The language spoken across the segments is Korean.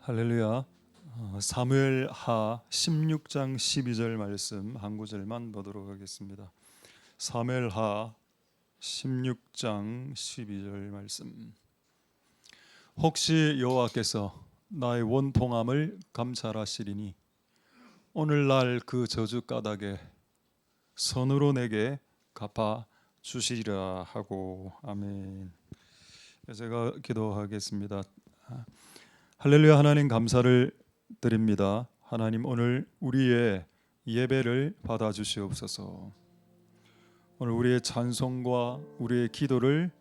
할렐루야. 사무엘하 16장 12절 말씀 한 구절만 보도록 하겠습니다. 사무엘하 16장 12절 말씀. 혹시 여호와께서 나의 원통함을 감찰하시리니 오늘날 그 저주 까닭에 선으로 내게 갚아 주시리라 하고. 아멘. 제가 기도하겠습니다. 할렐루야. 하나님 감사를 드립니다. 하나님, 오늘 우리의 예배를 받아 주시옵소서. 오늘 우리의 찬송과 우리의 기도를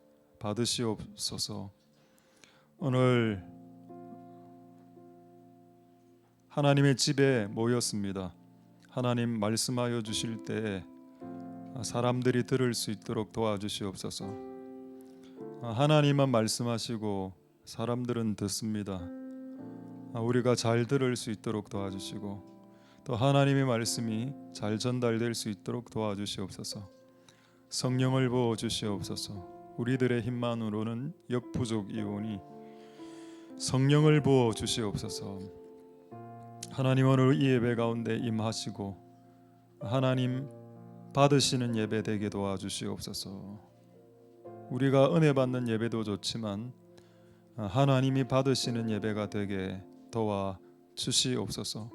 받으시옵소서. 오늘 하나님의 집에 모였습니다. 하나님 말씀하여 주실 때에 사람들이 들을 수 있도록 도와주시옵소서. 하나님만 말씀하시고 사람들은 듣습니다. 우리가 잘 들을 수 있도록 도와주시고 또 하나님의 말씀이 잘 전달될 수 있도록 도와주시옵소서. 성령을 부어 주시옵소서. 우리들의 힘만으로는 역부족이오니 성령을 부어 주시옵소서. 하나님, 오늘 이 예배 가운데 임하시고 하나님 받으시는 예배 되게 도와주시옵소서. 우리가 은혜 받는 예배도 좋지만 하나님이 받으시는 예배가 되게 도와주시옵소서.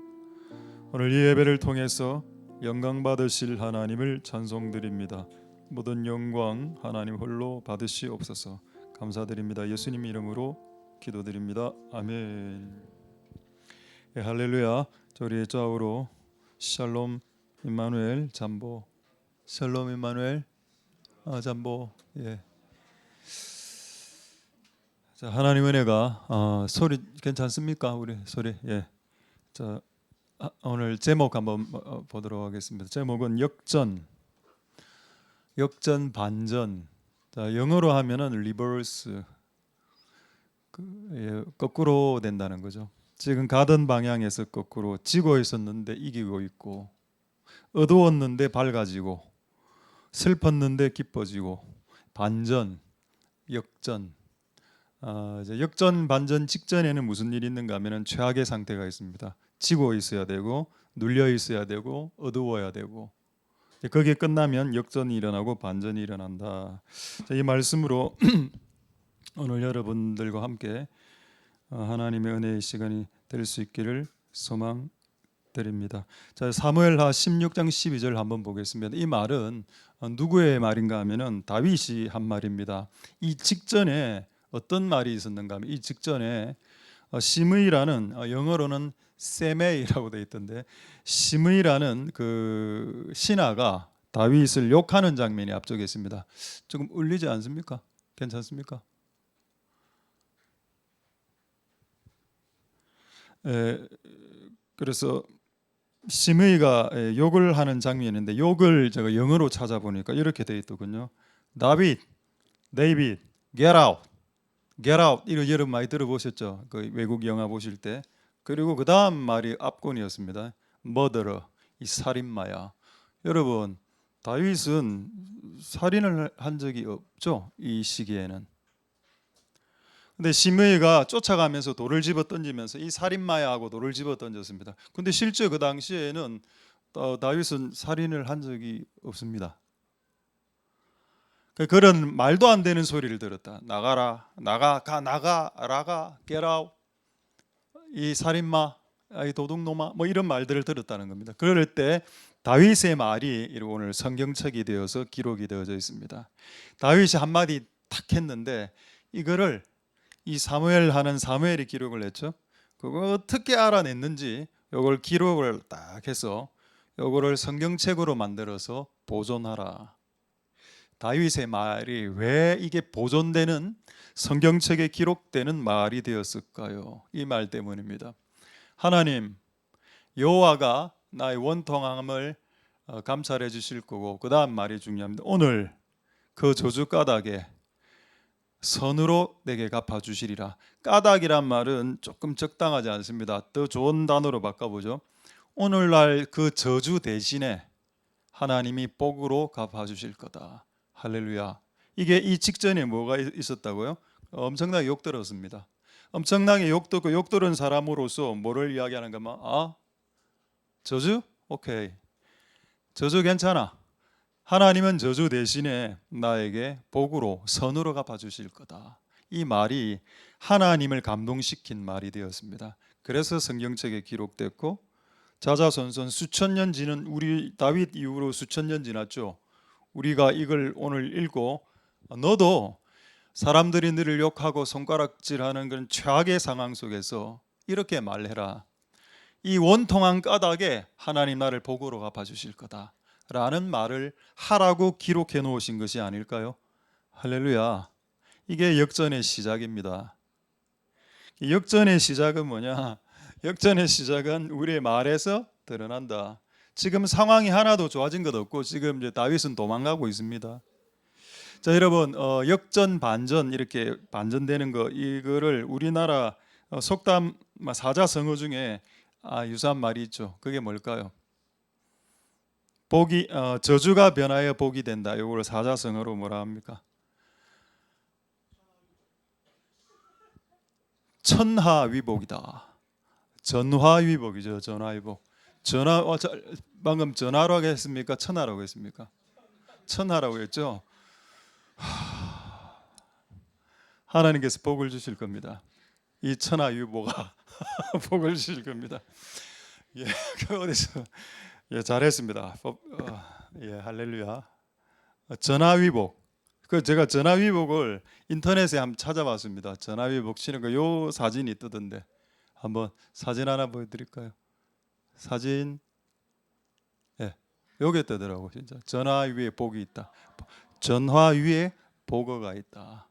오늘 이 예배를 통해서 영광 받으실 하나님을 찬송드립니다. 모든 영광 하나님 홀로 받으시옵소서. 감사드립니다. 예수님 이름으로 기도드립니다. 아멘. 예, 할렐루야. 우리 좌우로 샬롬 임마누엘 잠보, 샬롬 임마누엘 잠보. 예. 자, 하나님 은혜가 소리 괜찮습니까? 우리 소리. 예. 자, 오늘 제목 한번 보도록 하겠습니다. 제목은 역전 반전. 자, 영어로 하면은 리버스, 거꾸로 된다는 거죠. 지금 가던 방향에서 거꾸로, 지고 있었는데 이기고 있고, 어두웠는데 밝아지고, 슬펐는데 기뻐지고, 반전, 역전. 이제 역전 반전 직전에는 무슨 일이 있는가 하면 최악의 상태가 있습니다. 지고 있어야 되고, 눌려 있어야 되고, 어두워야 되고, 거기에 끝나면 역전이 일어나고 반전이 일어난다. 자, 이 말씀으로 오늘 여러분들과 함께 하나님의 은혜의 시간이 될 수 있기를 소망드립니다. 자, 사무엘하 16장 12절 한번 보겠습니다. 이 말은 누구의 말인가 하면은 다윗이 한 말입니다. 이 직전에 어떤 말이 있었는가 하면 이 직전에 시므이라는, 영어로는 세메이라고 되어 있던데, 시므이라는 그 신하가 다윗을 욕하는 장면이 앞쪽에 있습니다. 조금 울리지 않습니까? 괜찮습니까? 그래서 시므이가 욕을 하는 장면인데, 욕을 제가 영어로 찾아보니까 이렇게 되어 있더군요. 데이비드, get out. Get out. 이거 여러분 많이 들어보셨죠? 그 외국 영화 보실 때. 그리고 그 다음 말이 압권이었습니다. murderer, 이 살인마야. 여러분, 다윗은 살인을 한 적이 없죠, 이 시기에는. 근데 시므이가 쫓아가면서 돌을 집어 던지면서 이 살인마야 하고 돌을 집어 던졌습니다. 근데 실제 그 당시에는 다윗은 살인을 한 적이 없습니다. 그런 말도 안 되는 소리를 들었다. 나가라, 나가, get out. 이 살인마, 이 도둑놈아, 뭐 이런 말들을 들었다는 겁니다. 그럴 때 다윗의 말이 오늘 성경책이 되어서 기록이 되어져 있습니다. 다윗이 한마디 탁 했는데 이거를 이 사무엘이 기록을 했죠. 그거 어떻게 알아냈는지 이걸 기록을 딱 해서 이거를 성경책으로 만들어서 보존하라. 다윗의 말이 왜 이게 보존되는, 성경책에 기록되는 말이 되었을까요? 이 말 때문입니다. 하나님, 여호와가 나의 원통함을 감찰해 주실 거고, 그 다음 말이 중요합니다. 오늘 그 저주 까닭에 선으로 내게 갚아주시리라. 까닭이란 말은 조금 적당하지 않습니다. 더 좋은 단어로 바꿔보죠. 오늘날 그 저주 대신에 하나님이 복으로 갚아주실 거다. 할렐루야. 이게 이 직전에 뭐가 있었다고요? 엄청나게 욕 들었습니다. 엄청나게 욕 듣고 욕 들은 사람으로서 뭐를 이야기하는 거면 저주? 오케이. 저주 괜찮아. 하나님은 저주 대신에 나에게 복으로 선으로 갚아주실 거다. 이 말이 하나님을 감동시킨 말이 되었습니다. 그래서 성경책에 기록됐고 자자손손 수천 년 지난 우리 다윗 이후로 수천 년 지났죠. 우리가 이걸 오늘 읽고 너도 사람들이 너를 욕하고 손가락질하는 그런 최악의 상황 속에서 이렇게 말해라. 이 원통한 까닭에 하나님 나를 복으로 갚아주실 거다 라는 말을 하라고 기록해 놓으신 것이 아닐까요? 할렐루야. 이게 역전의 시작입니다. 역전의 시작은 뭐냐? 역전의 시작은 우리의 말에서 드러난다. 지금 상황이 하나도 좋아진 것 없고 지금 이제 다윗은 도망가고 있습니다. 자, 여러분, 역전 반전 이렇게 반전되는 거 이거를 우리나라 속담 사자성어 중에 유사한 말이 있죠. 그게 뭘까요? 복이 저주가 변하여 복이 된다. 이걸 사자성어로 뭐라 합니까? 천하위복이다. 전화위복이죠. 전화위복. 방금 전화라고 했습니까? 천하라고 했습니까? 천하라고 했죠. 하나님께서 복을 주실 겁니다. 이 천하위복아 복을 주실 겁니다. 예, 어디서 잘했습니다. 할렐루야. 전화위복. 제가 전화위복을 인터넷에 한번 찾아봤습니다. 전화위복 치는 거 요 사진이 뜨던데 한번 사진 하나 보여드릴까요? 사진, 요게 뜨더라고 진짜. 전화 위에 복이 있다. 전화 위에 복어가 있다.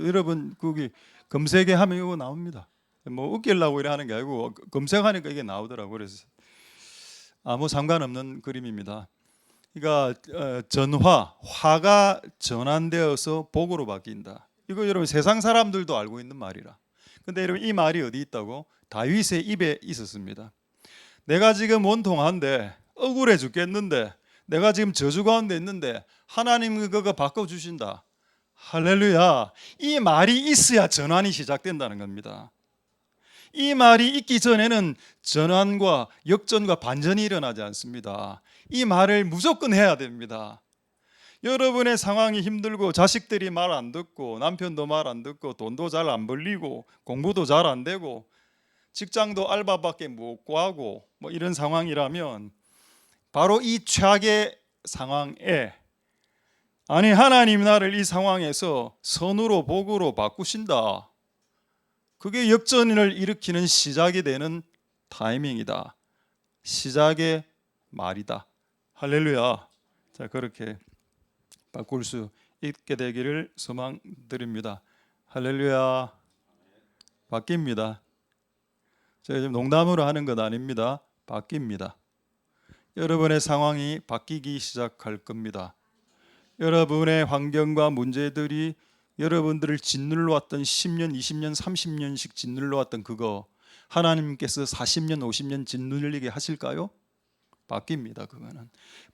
여러분 거기 검색에 하면 이거 나옵니다. 뭐 웃기려고 이래 하는 게 아니고 검색하니까 이게 나오더라고. 그래서 아무 상관없는 그림입니다. 그러니까 화가 전환되어서 복으로 바뀐다. 이거 여러분 세상 사람들도 알고 있는 말이라. 근데 여러분 이 말이 어디 있다고? 다윗의 입에 있었습니다. 내가 지금 원통한데 억울해 죽겠는데 내가 지금 저주 가운데 있는데 하나님 그거 바꿔주신다. 할렐루야. 이 말이 있어야 전환이 시작된다는 겁니다. 이 말이 있기 전에는 전환과 역전과 반전이 일어나지 않습니다. 이 말을 무조건 해야 됩니다. 여러분의 상황이 힘들고 자식들이 말 안 듣고 남편도 말 안 듣고 돈도 잘 안 벌리고 공부도 잘 안 되고 직장도 알바밖에 못 구하고 뭐 이런 상황이라면 바로 이 최악의 상황에 하나님 나를 이 상황에서 선으로 복으로 바꾸신다. 그게 역전을 일으키는 시작이 되는 타이밍이다. 시작의 말이다. 할렐루야. 자, 그렇게 바꿀 수 있게 되기를 소망드립니다. 할렐루야. 바뀝니다. 제가 지금 농담으로 하는 것 아닙니다. 바뀝니다. 여러분의 상황이 바뀌기 시작할 겁니다. 여러분의 환경과 문제들이 여러분들을 짓눌러 왔던 10년, 20년, 30년씩 짓눌러 왔던 그거 하나님께서 40년, 50년 짓눌리게 하실까요? 바뀝니다. 그거는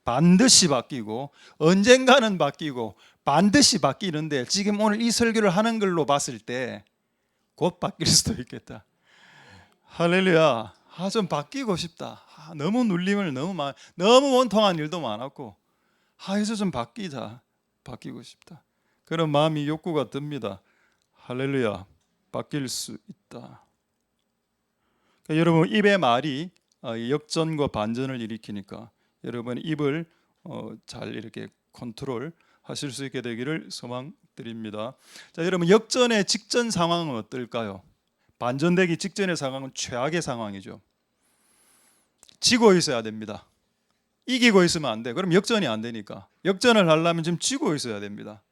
반드시 바뀌고 언젠가는 바뀌고 반드시 바뀌는데 지금 오늘 이 설교를 하는 걸로 봤을 때 곧 바뀔 수도 있겠다. 할렐루야. 좀 바뀌고 싶다. 너무 눌림을 너무 원통한 일도 많았고 이제 좀 바뀌자. 바뀌고 싶다. 그런 마음이 욕구가 듭니다. 할렐루야. 바뀔 수 있다. 그러니까 여러분 입의 말이 역전과 반전을 일으키니까 여러분 입을 잘 이렇게 컨트롤 하실 수 있게 되기를 소망드립니다. 자, 여러분 역전의 직전 상황은 어떨까요? 반전되기 직전의 상황은 최악의 상황이죠. 지고 있어야 됩니다. 이기고 있으면 안 돼. 그럼 역전이 안 되니까. 역전을 하려면 지금 지고 있어야 됩니다.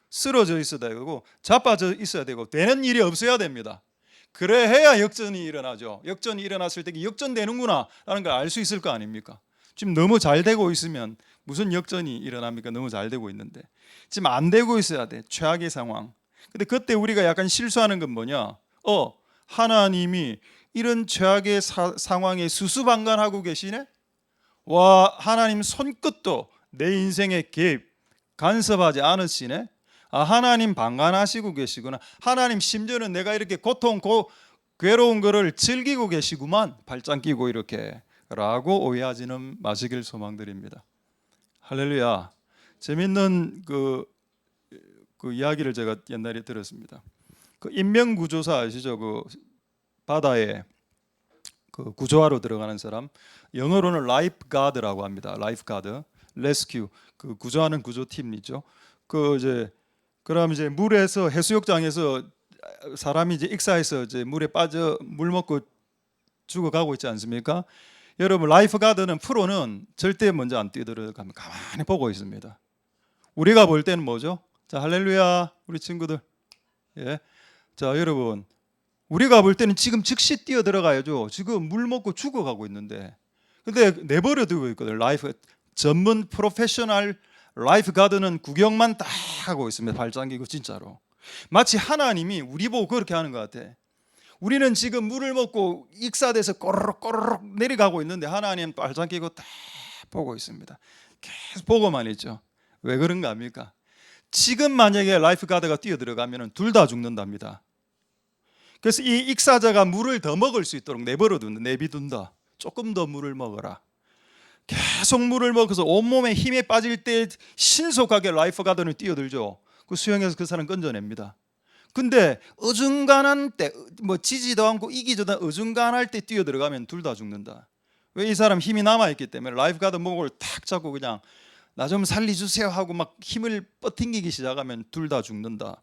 쓰러져 있어야 되고 자빠져 있어야 되고 되는 일이 없어야 됩니다. 그래야 역전이 일어나죠. 역전이 일어났을 때 역전되는구나 라는 걸 알 수 있을 거 아닙니까? 지금 너무 잘 되고 있으면 무슨 역전이 일어납니까? 너무 잘 되고 있는데 지금 안 되고 있어야 돼. 최악의 상황. 근데 그때 우리가 약간 실수하는 건 뭐냐? 하나님이 이런 최악의 상황에 수수방관하고 계시네? 와, 하나님 손끝도 내 인생에 개입 간섭하지 않으시네? 하나님 방관하시고 계시구나. 하나님 심지어는 내가 이렇게 괴로운 거를 즐기고 계시구만. 발짱 끼고 이렇게 라고 오해하지는 마시길 소망드립니다. 할렐루야. 재밌는 그 이야기를 제가 옛날에 들었습니다. 그 인명구조사 아시죠? 그 바다에 그 구조하러 들어가는 사람, 영어로는 라이프 가드라고 합니다. 라이프 가드, 레스큐, 그 구조하는 구조팀이죠. 그럼 이제 물에서 해수욕장에서 사람이 이제 익사해서 이제 물에 빠져 물 먹고 죽어가고 있지 않습니까? 여러분, 라이프 가드는 프로는 절대 먼저 안 뛰어들어가면 가만히 보고 있습니다. 우리가 볼 때는 뭐죠? 자, 할렐루야, 우리 친구들. 예. 자, 여러분, 우리가 볼 때는 지금 즉시 뛰어 들어가야죠. 지금 물 먹고 죽어가고 있는데, 근데 내버려 두고 있거든. 전문 프로페셔널 라이프 가드는 구경만 딱 하고 있습니다. 발짱기고 진짜로. 마치 하나님이 우리 보고 그렇게 하는 것 같아. 우리는 지금 물을 먹고 익사돼서 꼬르륵 내려가고 있는데 하나님 발짱기고 딱 보고 있습니다. 계속 보고만 있죠. 왜 그런가 합니까? 지금 만약에 라이프 가드가 뛰어 들어가면 둘 다 죽는답니다. 그래서 이 익사자가 물을 더 먹을 수 있도록 내비둔다. 조금 더 물을 먹어라. 계속 물을 먹어서 온몸에 힘에 빠질 때 신속하게 라이프 가드는 뛰어들죠. 그 수영해서 그 사람 건져냅니다. 근데 어중간한 때, 뭐 지지도 않고 이기지도 않고 어중간할 때 뛰어 들어가면 둘 다 죽는다. 왜? 이 사람 힘이 남아있기 때문에 라이프 가드 목을 탁 잡고 그냥 나 좀 살려주세요 하고 막 힘을 뻗팅기기 시작하면 둘 다 죽는다.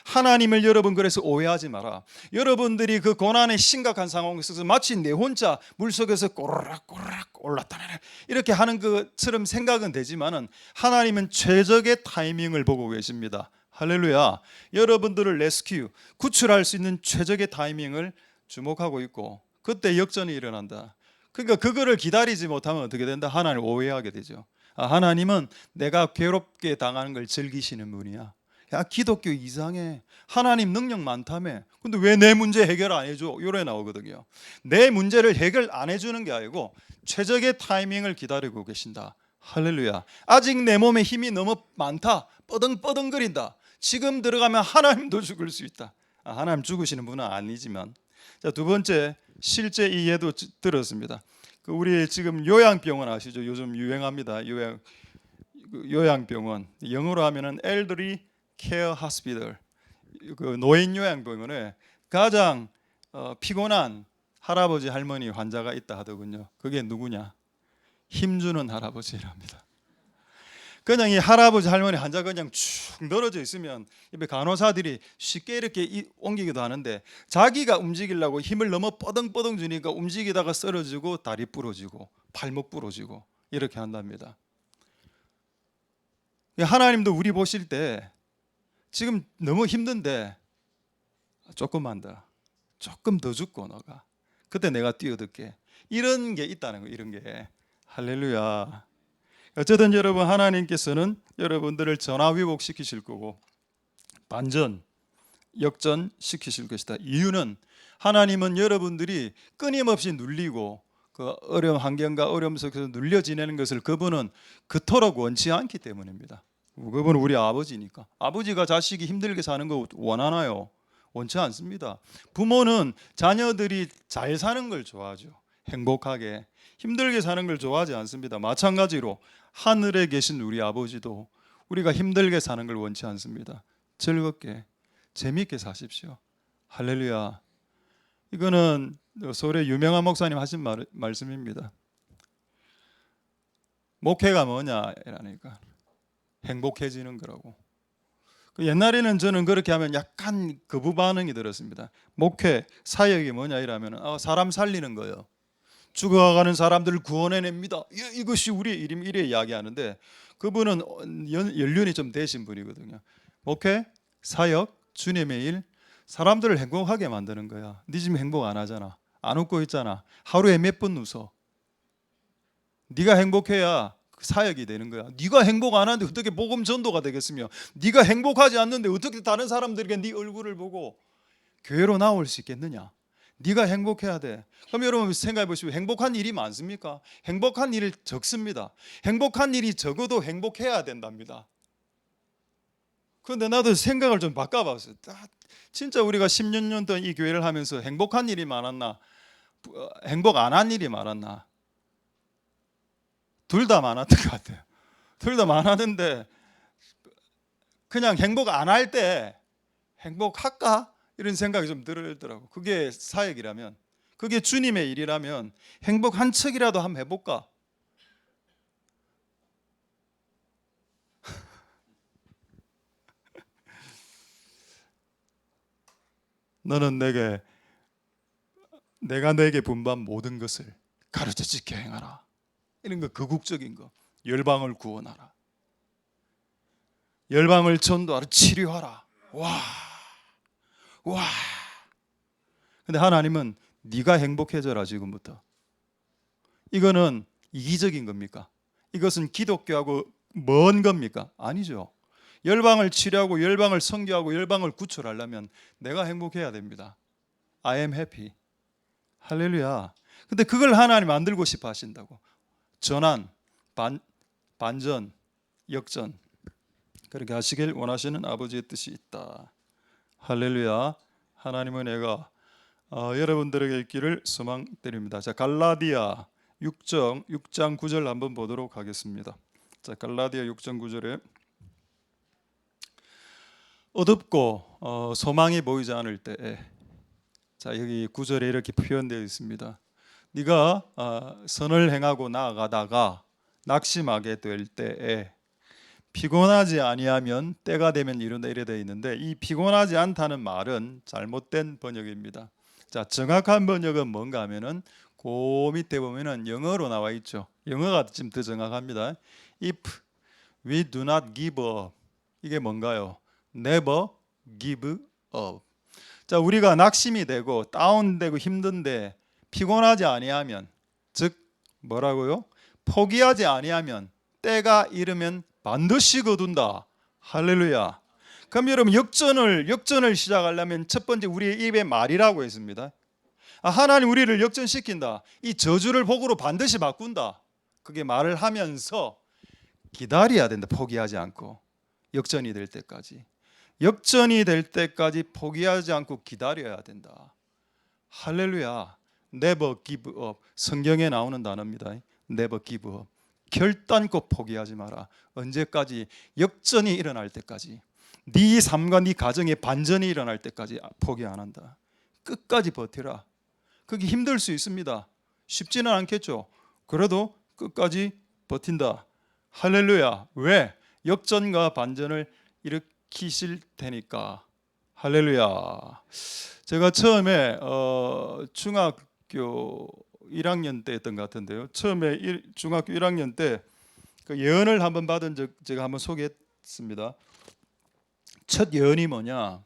하나님을 여러분 그래서 오해하지 마라. 여러분들이 그 고난의 심각한 상황에 있어서 마치 내 혼자 물속에서 꼬르락꼬르락 올랐다 내려 이렇게 하는 것처럼 생각은 되지만은 하나님은 최적의 타이밍을 보고 계십니다. 할렐루야. 여러분들을 레스큐, 구출할 수 있는 최적의 타이밍을 주목하고 있고 그때 역전이 일어난다. 그러니까 그거를 기다리지 못하면 어떻게 된다? 하나님을 오해하게 되죠. 하나님은 내가 괴롭게 당하는 걸 즐기시는 분이야. 야, 기독교 이상해. 하나님 능력 많다며. 근데 왜 내 문제 해결 안 해줘? 요래 나오거든요. 내 문제를 해결 안 해주는 게 아니고 최적의 타이밍을 기다리고 계신다. 할렐루야. 아직 내 몸에 힘이 너무 많다. 뻐덩뻐덩거린다. 지금 들어가면 하나님도 죽을 수 있다. 하나님 죽으시는 분은 아니지만. 자, 두 번째, 실제 이 예도 들었습니다. 우리 지금 요양병원 아시죠? 요즘 유행합니다. 요양병원. 영어로 하면은 elderly care hospital. 그 노인 요양병원에 가장 피곤한 할아버지 할머니 환자가 있다 하더군요. 그게 누구냐? 힘주는 할아버지랍니다. 그냥 이 할아버지 할머니 환자가 그냥 축 늘어져 있으면 옆에 간호사들이 쉽게 이렇게 옮기기도 하는데 자기가 움직이려고 힘을 너무 뻐덩뻐덩 주니까 움직이다가 쓰러지고 다리 부러지고 발목 부러지고 이렇게 한답니다. 하나님도 우리 보실 때 지금 너무 힘든데 조금만 더, 조금 더 죽고 너가 그때 내가 뛰어들게, 이런 게 있다는 거예요. 이런 게. 할렐루야. 어쨌든 여러분, 하나님께서는 여러분들을 전화위복 시키실 거고 반전, 역전 시키실 것이다. 이유는 하나님은 여러분들이 끊임없이 눌리고 그 어려운 환경과 어려움 속에서 눌려 지내는 것을 그분은 그토록 원치 않기 때문입니다. 그분은 우리 아버지니까. 아버지가 자식이 힘들게 사는 거 원하나요? 원치 않습니다. 부모는 자녀들이 잘 사는 걸 좋아하죠. 행복하게. 힘들게 사는 걸 좋아하지 않습니다. 마찬가지로 하늘에 계신 우리 아버지도 우리가 힘들게 사는 걸 원치 않습니다. 즐겁게 재미있게 사십시오. 할렐루야. 이거는 서울의 유명한 목사님 하신 말씀입니다. 목회가 뭐냐라니까 행복해지는 거라고. 옛날에는 저는 그렇게 하면 약간 거부 반응이 들었습니다. 목회 사역이 뭐냐 이러면 사람 살리는 거예요. 죽어가는 사람들을 구원해냅니다. 이것이 우리의 일임, 이래 이야기하는데 그분은 연륜이 좀 되신 분이거든요. 목회, 사역, 주님의 일, 사람들을 행복하게 만드는 거야. 네 지금 행복 안 하잖아. 안 웃고 있잖아. 하루에 몇 번 웃어. 네가 행복해야 사역이 되는 거야. 네가 행복 안 하는데 어떻게 복음 전도가 되겠으며, 네가 행복하지 않는데 어떻게 다른 사람들에게 네 얼굴을 보고 교회로 나올 수 있겠느냐? 네가 행복해야 돼. 그럼 여러분 생각해 보시고, 행복한 일이 많습니까? 행복한 일이 적습니다. 행복한 일이 적어도 행복해야 된답니다. 그런데 나도 생각을 좀 바꿔봤어요. 진짜 우리가 10년 동안 이 교회를 하면서 행복한 일이 많았나, 행복 안 한 일이 많았나? 둘 다 많았던 것 같아요. 둘 다 많았는데 그냥 행복 안 할 때 행복할까? 이런 생각이 좀 들더라고. 그게 사역이라면, 그게 주님의 일이라면 행복한 척이라도 한번 해볼까? 너는 내가 내게 분반 모든 것을 가르쳐 지켜 행하라. 이런 거 극국적인 거. 열방을 구원하라. 열방을 전도하라. 치료하라. 와. 와. 근데 하나님은 네가 행복해져라 지금부터. 이거는 이기적인 겁니까? 이것은 기독교하고 먼 겁니까? 아니죠. 열방을 치료하고 열방을 선교하고 열방을 구출하려면 내가 행복해야 됩니다. I am happy. 할렐루야. 근데 그걸 하나님 만들고 싶어 하신다고. 전환, 반전, 역전. 그렇게 하시길 원하시는 아버지의 뜻이 있다. 할렐루야. 하나님의 은혜가 여러분들에게 있기를 소망드립니다. 자, 갈라디아 6장 9절 한번 보도록 하겠습니다. 자, 갈라디아 6장 9절에 어둡고 소망이 보이지 않을 때에, 자, 여기 9절에 이렇게 표현되어 있습니다. 네가 선을 행하고 나아가다가 낙심하게 될 때에 피곤하지 아니하면 때가 되면 이룬다, 이래 되어 있는데 이 피곤하지 않다는 말은 잘못된 번역입니다. 자, 정확한 번역은 뭔가 하면은 그 밑에 보면은 영어로 나와 있죠. 영어가 지금 더 정확합니다. If we do not give up, 이게 뭔가요? Never give up. 자, 우리가 낙심이 되고 다운되고 힘든데 피곤하지 아니하면, 즉 뭐라고요? 포기하지 아니하면 때가 이르면 반드시 거둔다. 할렐루야. 그럼 여러분 역전을 시작하려면 첫 번째 우리의 입에 말이라고 했습니다. 하나님 우리를 역전시킨다. 이 저주를 복으로 반드시 바꾼다. 그게 말을 하면서 기다려야 된다. 포기하지 않고 역전이 될 때까지. 역전이 될 때까지 포기하지 않고 기다려야 된다. 할렐루야. Never give up. 성경에 나오는 단어입니다. Never give up. 결단코 포기하지 마라. 언제까지? 역전이 일어날 때까지. 네 삶과 네 가정에 반전이 일어날 때까지 포기 안 한다. 끝까지 버티라. 그게 힘들 수 있습니다. 쉽지는 않겠죠. 그래도 끝까지 버틴다. 할렐루야. 왜? 역전과 반전을 일으키실 테니까. 할렐루야. 제가 처음에 중학교 1학년 때였던 것 같은데요. 처음에 중학교 1학년 때 그 예언을 한번 받은 적 제가 한번 소개했습니다. 첫 예언이 뭐냐?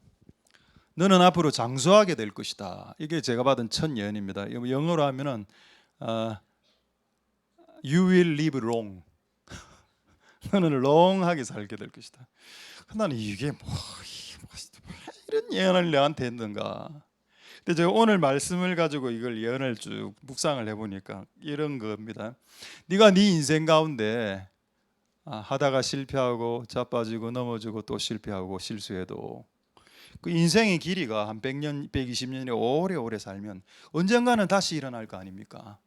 너는 앞으로 장수하게 될 것이다. 이게 제가 받은 첫 예언입니다. 영어로 하면은 You will live long. 너는 long하게 살게 될 것이다. 나는 이게 이런 예언을 내한테 했는가? 근데 제가 오늘 말씀을 가지고 이걸 예언을 쭉 묵상을 해보니까 이런 겁니다. 네가 네 인생 가운데 하다가 실패하고 자빠지고 넘어지고 또 실패하고 실수해도 그 인생의 길이가 한 100년, 120년이 오래오래 살면 언젠가는 다시 일어날 거 아닙니까?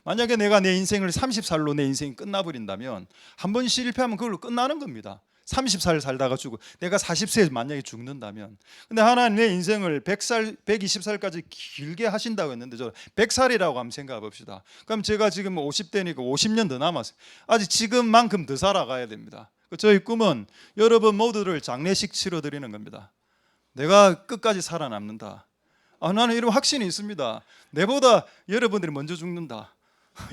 만약에 내가 내 인생을 30살로 내 인생이 끝나버린다면 한 번 실패하면 그걸로 끝나는 겁니다. 30살 살다가 죽고 내가 40세에 만약에 죽는다면, 근데 하나님 내 인생을 100살, 120살까지 길게 하신다고 했는데 저 100살이라고 한번 생각해 봅시다. 그럼 제가 지금 50대니까 50년 더 남았어요. 아직 지금만큼 더 살아가야 됩니다. 저희 꿈은 여러분 모두를 장례식 치러드리는 겁니다. 내가 끝까지 살아남는다. 나는 이런 확신이 있습니다. 내보다 여러분들이 먼저 죽는다.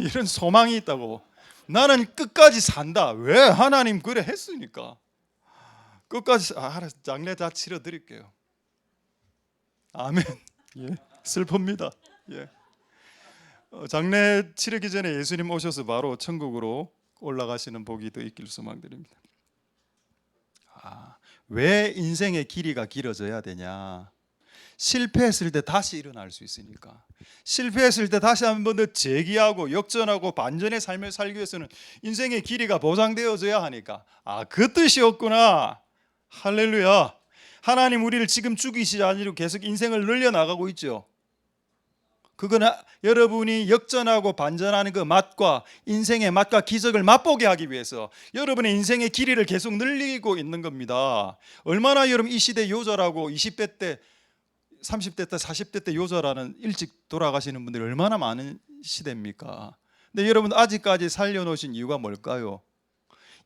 이런 소망이 있다고. 나는 끝까지 산다. 왜? 하나님 그래 했으니까. 끝까지 알았어. 장례 다 치러 드릴게요. 아멘. 예. 슬픕니다. 예. 장례 치르기 전에 예수님 오셔서 바로 천국으로 올라가시는 복이 더 있길 소망드립니다. 왜 인생의 길이가 길어져야 되냐? 실패했을 때 다시 일어날 수 있으니까. 실패했을 때 다시 한 번 더 재기하고 역전하고 반전의 삶을 살기 위해서는 인생의 길이가 보장되어져야 하니까. 그 뜻이었구나. 할렐루야. 하나님 우리를 지금 죽이시지 않으려고 계속 인생을 늘려나가고 있죠. 그거는 여러분이 역전하고 반전하는 그 맛과 인생의 맛과 기적을 맛보게 하기 위해서 여러분의 인생의 길이를 계속 늘리고 있는 겁니다. 얼마나 여러분 이 시대 요절하고 20대 때 30대 때 40대 때 요절하는 일찍 돌아가시는 분들이 얼마나 많은 시대입니까? 근데 여러분 아직까지 살려놓으신 이유가 뭘까요?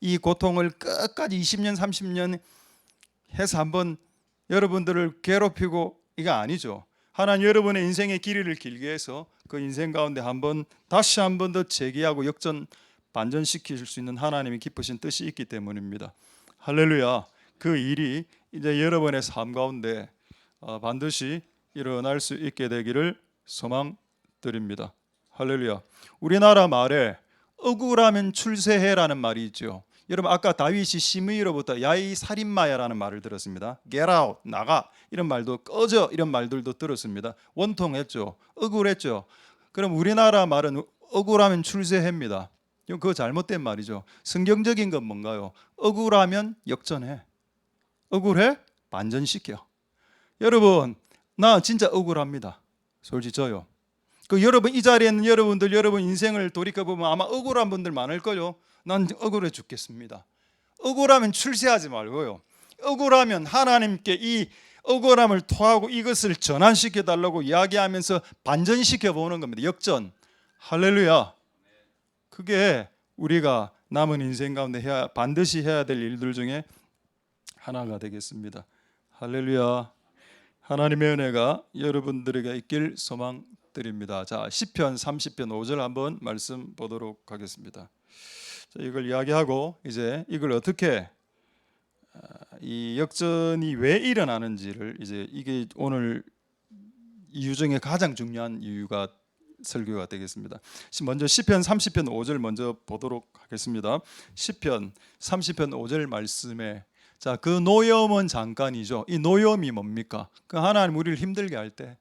이 고통을 끝까지 20년 30년 해서 한번 여러분들을 괴롭히고 이거 아니죠. 하나님 여러분의 인생의 길이를 길게 해서 그 인생 가운데 다시 한 번 더 재기하고 역전 반전시킬 수 있는 하나님이 기쁘신 뜻이 있기 때문입니다. 할렐루야. 그 일이 이제 여러분의 삶 가운데 반드시 일어날 수 있게 되기를 소망드립니다. 할렐루야. 우리나라 말에 억울하면 출세해라는 말이 있죠. 여러분 아까 다윗이 시므이로부터 야이 살인마야라는 말을 들었습니다. Get out, 나가 이런 말도 꺼져 이런 말들도 들었습니다. 원통했죠. 억울했죠. 그럼 우리나라 말은 억울하면 출세해입니다. 그거 잘못된 말이죠. 성경적인 건 뭔가요? 억울하면 역전해. 억울해? 반전시켜. 여러분 나 진짜 억울합니다. 솔직히 저요. 여러분 이 자리에 있는 여러분들 여러분 인생을 돌이켜보면 아마 억울한 분들 많을 거요. 난 억울해 죽겠습니다. 억울하면 출세하지 말고요. 억울하면 하나님께 이 억울함을 토하고 이것을 전환시켜 달라고 이야기하면서 반전시켜 보는 겁니다. 역전. 할렐루야. 그게 우리가 남은 인생 가운데 반드시 해야 될 일들 중에 하나가 되겠습니다. 할렐루야. 하나님의 은혜가 여러분들에게 있길 소망드립니다. 자, 시편 30편 5절 한번 말씀 보도록 하겠습니다. 자, 이걸 이야기하고 이제 이걸 어떻게 이 역전이 왜 일어나는지를 이제 이게 오늘 이유 중에 가장 중요한 이유가 설교가 되겠습니다. 먼저 시편 30편 5절 먼저 보도록 하겠습니다. 시편 30편 5절 말씀에 자, 그 노염은 잠깐이죠. 이 노염이 뭡니까? 그 하나님 우리를 힘들게 할 때,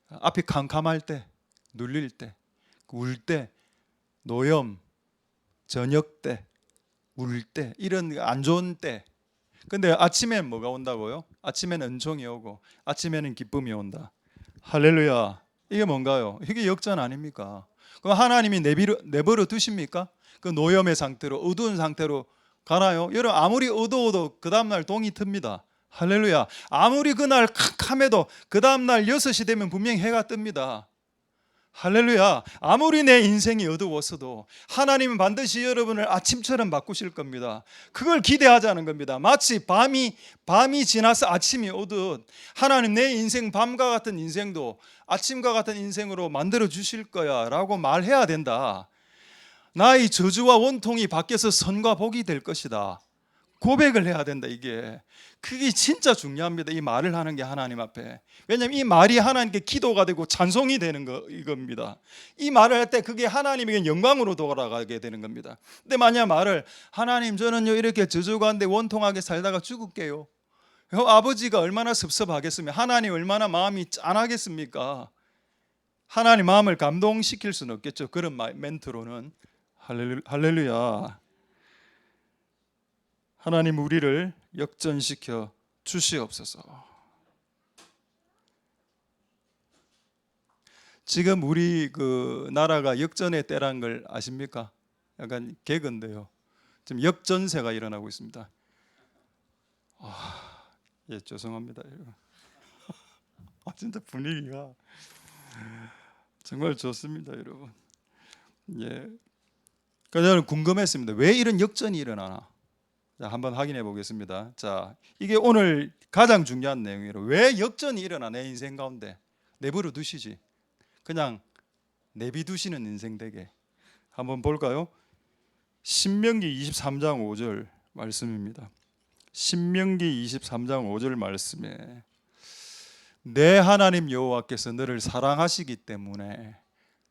앞이 캄캄할 때, 눌릴 때, 울 때, 노염, 저녁 때, 울 때, 이런 안 좋은 때. 근데 아침엔 뭐가 온다고요? 아침엔 은총이 오고 아침에는 기쁨이 온다. 할렐루야. 이게 뭔가요? 이게 역전 아닙니까? 그럼 하나님이 내버려 두십니까? 그 노염의 상태로 어두운 상태로 가나요? 여러분 아무리 어두워도 그 다음날 동이 틉니다. 할렐루야. 아무리 그날 캄캄해도 그 다음날 6시 되면 분명히 해가 뜹니다. 할렐루야. 아무리 내 인생이 어두웠어도 하나님은 반드시 여러분을 아침처럼 바꾸실 겁니다. 그걸 기대하자는 겁니다. 마치 밤이 지나서 아침이 오듯 하나님 내 인생 밤과 같은 인생도 아침과 같은 인생으로 만들어 주실 거야 라고 말해야 된다. 나의 저주와 원통이 바뀌어서 선과 복이 될 것이다. 고백을 해야 된다. 그게 진짜 중요합니다. 이 말을 하는 게 하나님 앞에. 왜냐하면 이 말이 하나님께 기도가 되고 찬송이 되는 이겁니다. 이 말을 할 때 그게 하나님에게 영광으로 돌아가게 되는 겁니다. 근데 만약 말을 하나님 저는요 이렇게 저주 가운데 원통하게 살다가 죽을게요. 아버지가 얼마나 섭섭하겠으며 하나님 얼마나 마음이 짠하겠습니까? 하나님 마음을 감동시킬 수는 없겠죠. 그런 멘트로는. 할렐루야. 하나님 우리를 역전시켜 주시옵소서. 지금 우리 그 나라가 역전의 때란 걸 아십니까? 약간 개그인데요. 지금 역전세가 일어나고 있습니다. 예, 죄송합니다. 진짜 분위기가 정말 좋습니다, 여러분. 예. 그래서 저는 궁금했습니다. 왜 이런 역전이 일어나나? 자, 한번 확인해 보겠습니다. 자, 이게 오늘 가장 중요한 내용이에요. 왜 역전이 일어나 내 인생 가운데? 내버려 두시지. 그냥 내비두시는 인생 되게. 한번 볼까요? 신명기 23장 5절 말씀입니다. 신명기 23장 5절 말씀에 내 하나님 여호와께서 너를 사랑하시기 때문에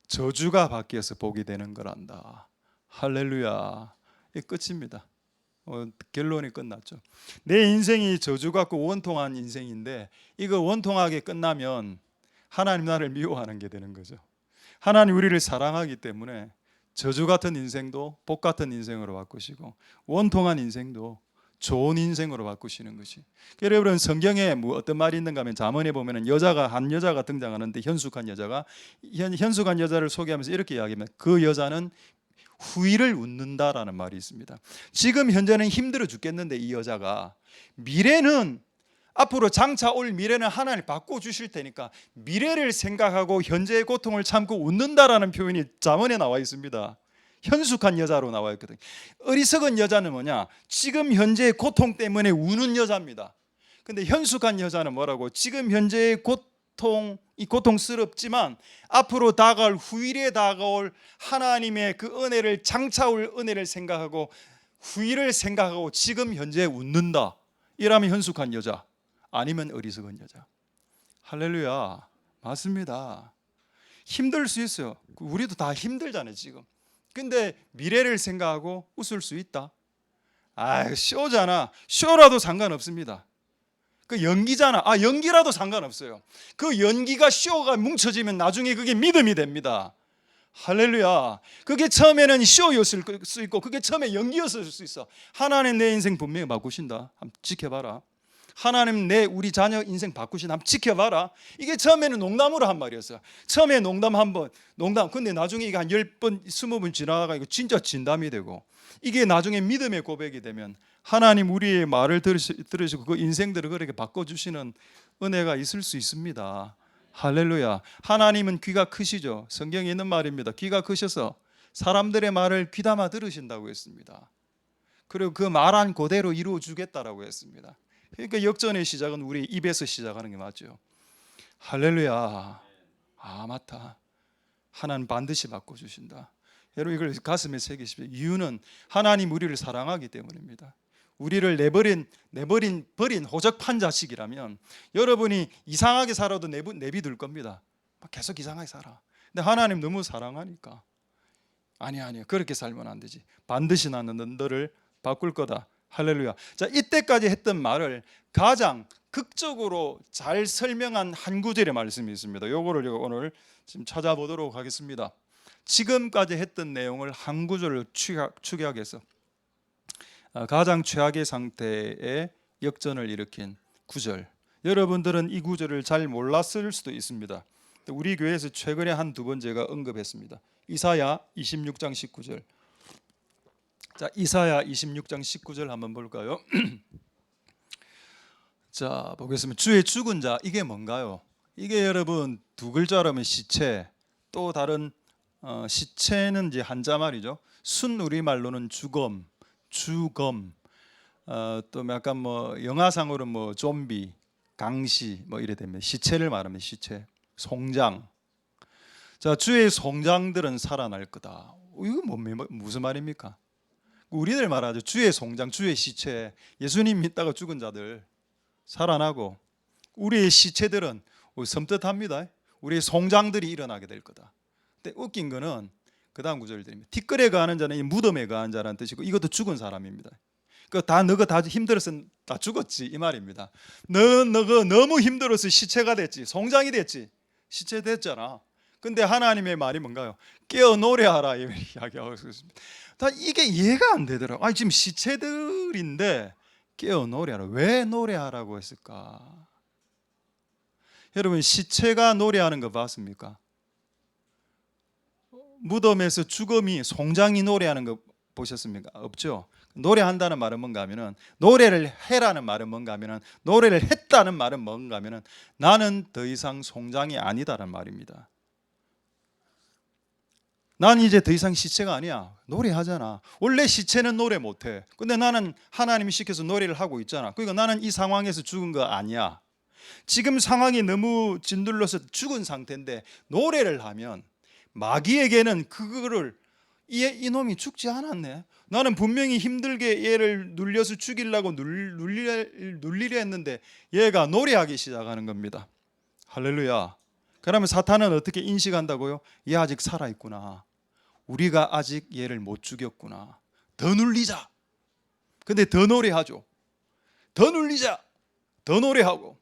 저주가 바뀌어서 복이 되는 거란다. 할렐루야. 이 끝입니다. 결론이 끝났죠. 내 인생이 저주 같고 원통한 인생인데 이거 원통하게 끝나면 하나님 나를 미워하는 게 되는 거죠. 하나님 우리를 사랑하기 때문에 저주 같은 인생도 복 같은 인생으로 바꾸시고 원통한 인생도 좋은 인생으로 바꾸시는 것이. 여러분 성경에 뭐 어떤 말이 있는가 하면 잠언에 보면은 한 여자가 등장하는데 현숙한 여자가 현숙한 여자를 소개하면서 이렇게 이야기합니다. 그 여자는 후일을 웃는다라는 말이 있습니다. 지금 현재는 힘들어 죽겠는데 이 여자가 미래는 앞으로 장차 올 미래는 하나님 바꿔주실 테니까 미래를 생각하고 현재의 고통을 참고 웃는다라는 표현이 잠언에 나와 있습니다. 현숙한 여자로 나와 있거든요. 어리석은 여자는 뭐냐? 지금 현재의 고통 때문에 우는 여자입니다. 근데 현숙한 여자는 뭐라고? 지금 현재의 고통이 고통스럽지만 앞으로 다가올 후일에 다가올 하나님의 그 은혜를 장차 올 은혜를 생각하고 후일을 생각하고 지금 현재에 웃는다. 이라면 현숙한 여자, 아니면 어리석은 여자. 할렐루야. 맞습니다. 힘들 수 있어요. 우리도 다 힘들잖아요 지금. 근데 미래를 생각하고 웃을 수 있다. 쇼잖아. 쇼라도 상관없습니다. 그 연기잖아. 연기라도 상관없어요. 그 연기가 쇼가 뭉쳐지면 나중에 그게 믿음이 됩니다. 할렐루야. 그게 처음에는 쇼였을 수 있고 그게 처음에 연기였을 수 있어. 하나님 내 인생 분명히 바꾸신다. 한번 지켜봐라. 하나님 우리 자녀 인생 바꾸신다. 한번 지켜봐라. 이게 처음에는 농담으로 한 말이었어요. 처음에 농담 한번 근데 나중에 이게 한 10번 20번 지나가가 이거 진짜 진담이 되고 이게 나중에 믿음의 고백이 되면 하나님 우리의 말을 들으시고 그 인생들을 그렇게 바꿔주시는 은혜가 있을 수 있습니다. 할렐루야. 하나님은 귀가 크시죠. 성경에 있는 말입니다. 귀가 크셔서 사람들의 말을 귀담아 들으신다고 했습니다. 그리고 그 말한 그대로 이루어 주겠다라고 했습니다. 그러니까 역전의 시작은 우리 입에서 시작하는 게 맞죠. 할렐루야. 맞다. 하나님 반드시 바꿔주신다. 여러분 이걸 가슴에 새기십시오. 이유는 하나님 우리를 사랑하기 때문입니다. 우리를 버린 호적판 자식이라면 여러분이 이상하게 살아도 내비둘 겁니다. 계속 이상하게 살아. 근데 하나님 너무 사랑하니까 아니야 그렇게 살면 안 되지. 반드시 나는 너를 바꿀 거다. 할렐루야. 자, 이때까지 했던 말을 가장 극적으로 잘 설명한 한 구절의 말씀이 있습니다. 요거를 오늘 지금 찾아보도록 하겠습니다. 지금까지 했던 내용을 한 구절로 축약해서 가장 최악의 상태의 역전을 일으킨 구절. 여러분들은 이 구절을 잘 몰랐을 수도 있습니다. 우리 교회에서 최근에 한두 번 제가 언급했습니다. 이사야 26장 19절. 자, 이사야 26장 19절 한번 볼까요? 자, 보겠습니다. 주의 죽은 자, 이게 뭔가요? 이게 여러분 두 글자로 하면 시체, 또 다른 시체는 이제 한자 말이죠. 순 우리말로는 주검, 또 약간 뭐 영화상으로 뭐 좀비, 강시 뭐 이래 됩니다. 시체를 말하면 시체, 송장. 자, 주의 송장들은 살아날 거다. 이거 무슨 말입니까? 우리들 말하죠. 주의 송장, 주의 시체, 예수님 믿다가 죽은 자들 살아나고 우리의 시체들은 섬뜩합니다. 우리의 송장들이 일어나게 될 거다. 근데 웃긴 거는 그 다음 구절을 드립니다. 티끌에 가는 자는 이 무덤에 가는 자라는 뜻이고 이것도 죽은 사람입니다. 너가 다 힘들어서 다 죽었지 이 말입니다. 너가 너무 힘들어서 시체가 됐지, 송장이 됐지, 시체 됐잖아. 근데 하나님의 말이 뭔가요? 깨어 노래하라 이야기하고 있습니다. 다 이게 이해가 안 되더라고. 지금 시체들인데 깨어 노래하라. 왜 노래하라고 했을까? 여러분 시체가 노래하는 거 봤습니까? 무덤에서 죽음이 송장이 노래하는 거 보셨습니까? 없죠. 노래한다는 말은 뭔가 하면은 노래를 해라는 말은 뭔가 하면은 노래를 했다는 말은 뭔가 하면은 나는 더 이상 송장이 아니다라는 말입니다. 난 이제 더 이상 시체가 아니야. 노래하잖아. 원래 시체는 노래 못해. 근데 나는 하나님이 시켜서 노래를 하고 있잖아. 그러니까 나는 이 상황에서 죽은 거 아니야. 지금 상황이 너무 짓눌러서 죽은 상태인데 노래를 하면 마귀에게는 그거를 이놈이 죽지 않았네. 나는 분명히 힘들게 얘를 눌려서 죽이려고 눌리려 했는데 얘가 노래하기 시작하는 겁니다. 할렐루야. 그러면 사탄은 어떻게 인식한다고요? 얘 아직 살아있구나. 우리가 아직 얘를 못 죽였구나. 더 눌리자. 근데 더 노래하죠. 더 눌리자. 더 노래하고.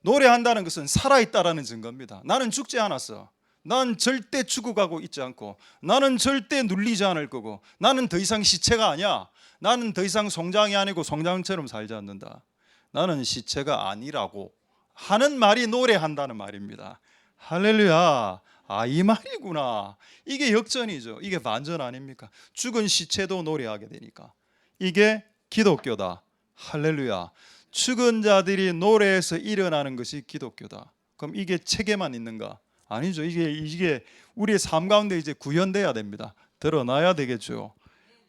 노래한다는 것은 살아있다라는 증거입니다. 나는 죽지 않았어. 난 절대 죽어가고 있지 않고 나는 절대 눌리지 않을 거고 나는 더 이상 시체가 아니야. 나는 더 이상 송장이 아니고 송장처럼 살지 않는다. 나는 시체가 아니라고 하는 말이 노래한다는 말입니다. 할렐루야. 이 말이구나. 이게 역전이죠. 이게 반전 아닙니까? 죽은 시체도 노래하게 되니까. 이게 기독교다. 할렐루야. 죽은 자들이 노래해서 일어나는 것이 기독교다. 그럼 이게 책에만 있는가? 아니죠. 이게 우리의 삶 가운데 이제 구현돼야 됩니다. 드러나야 되겠죠.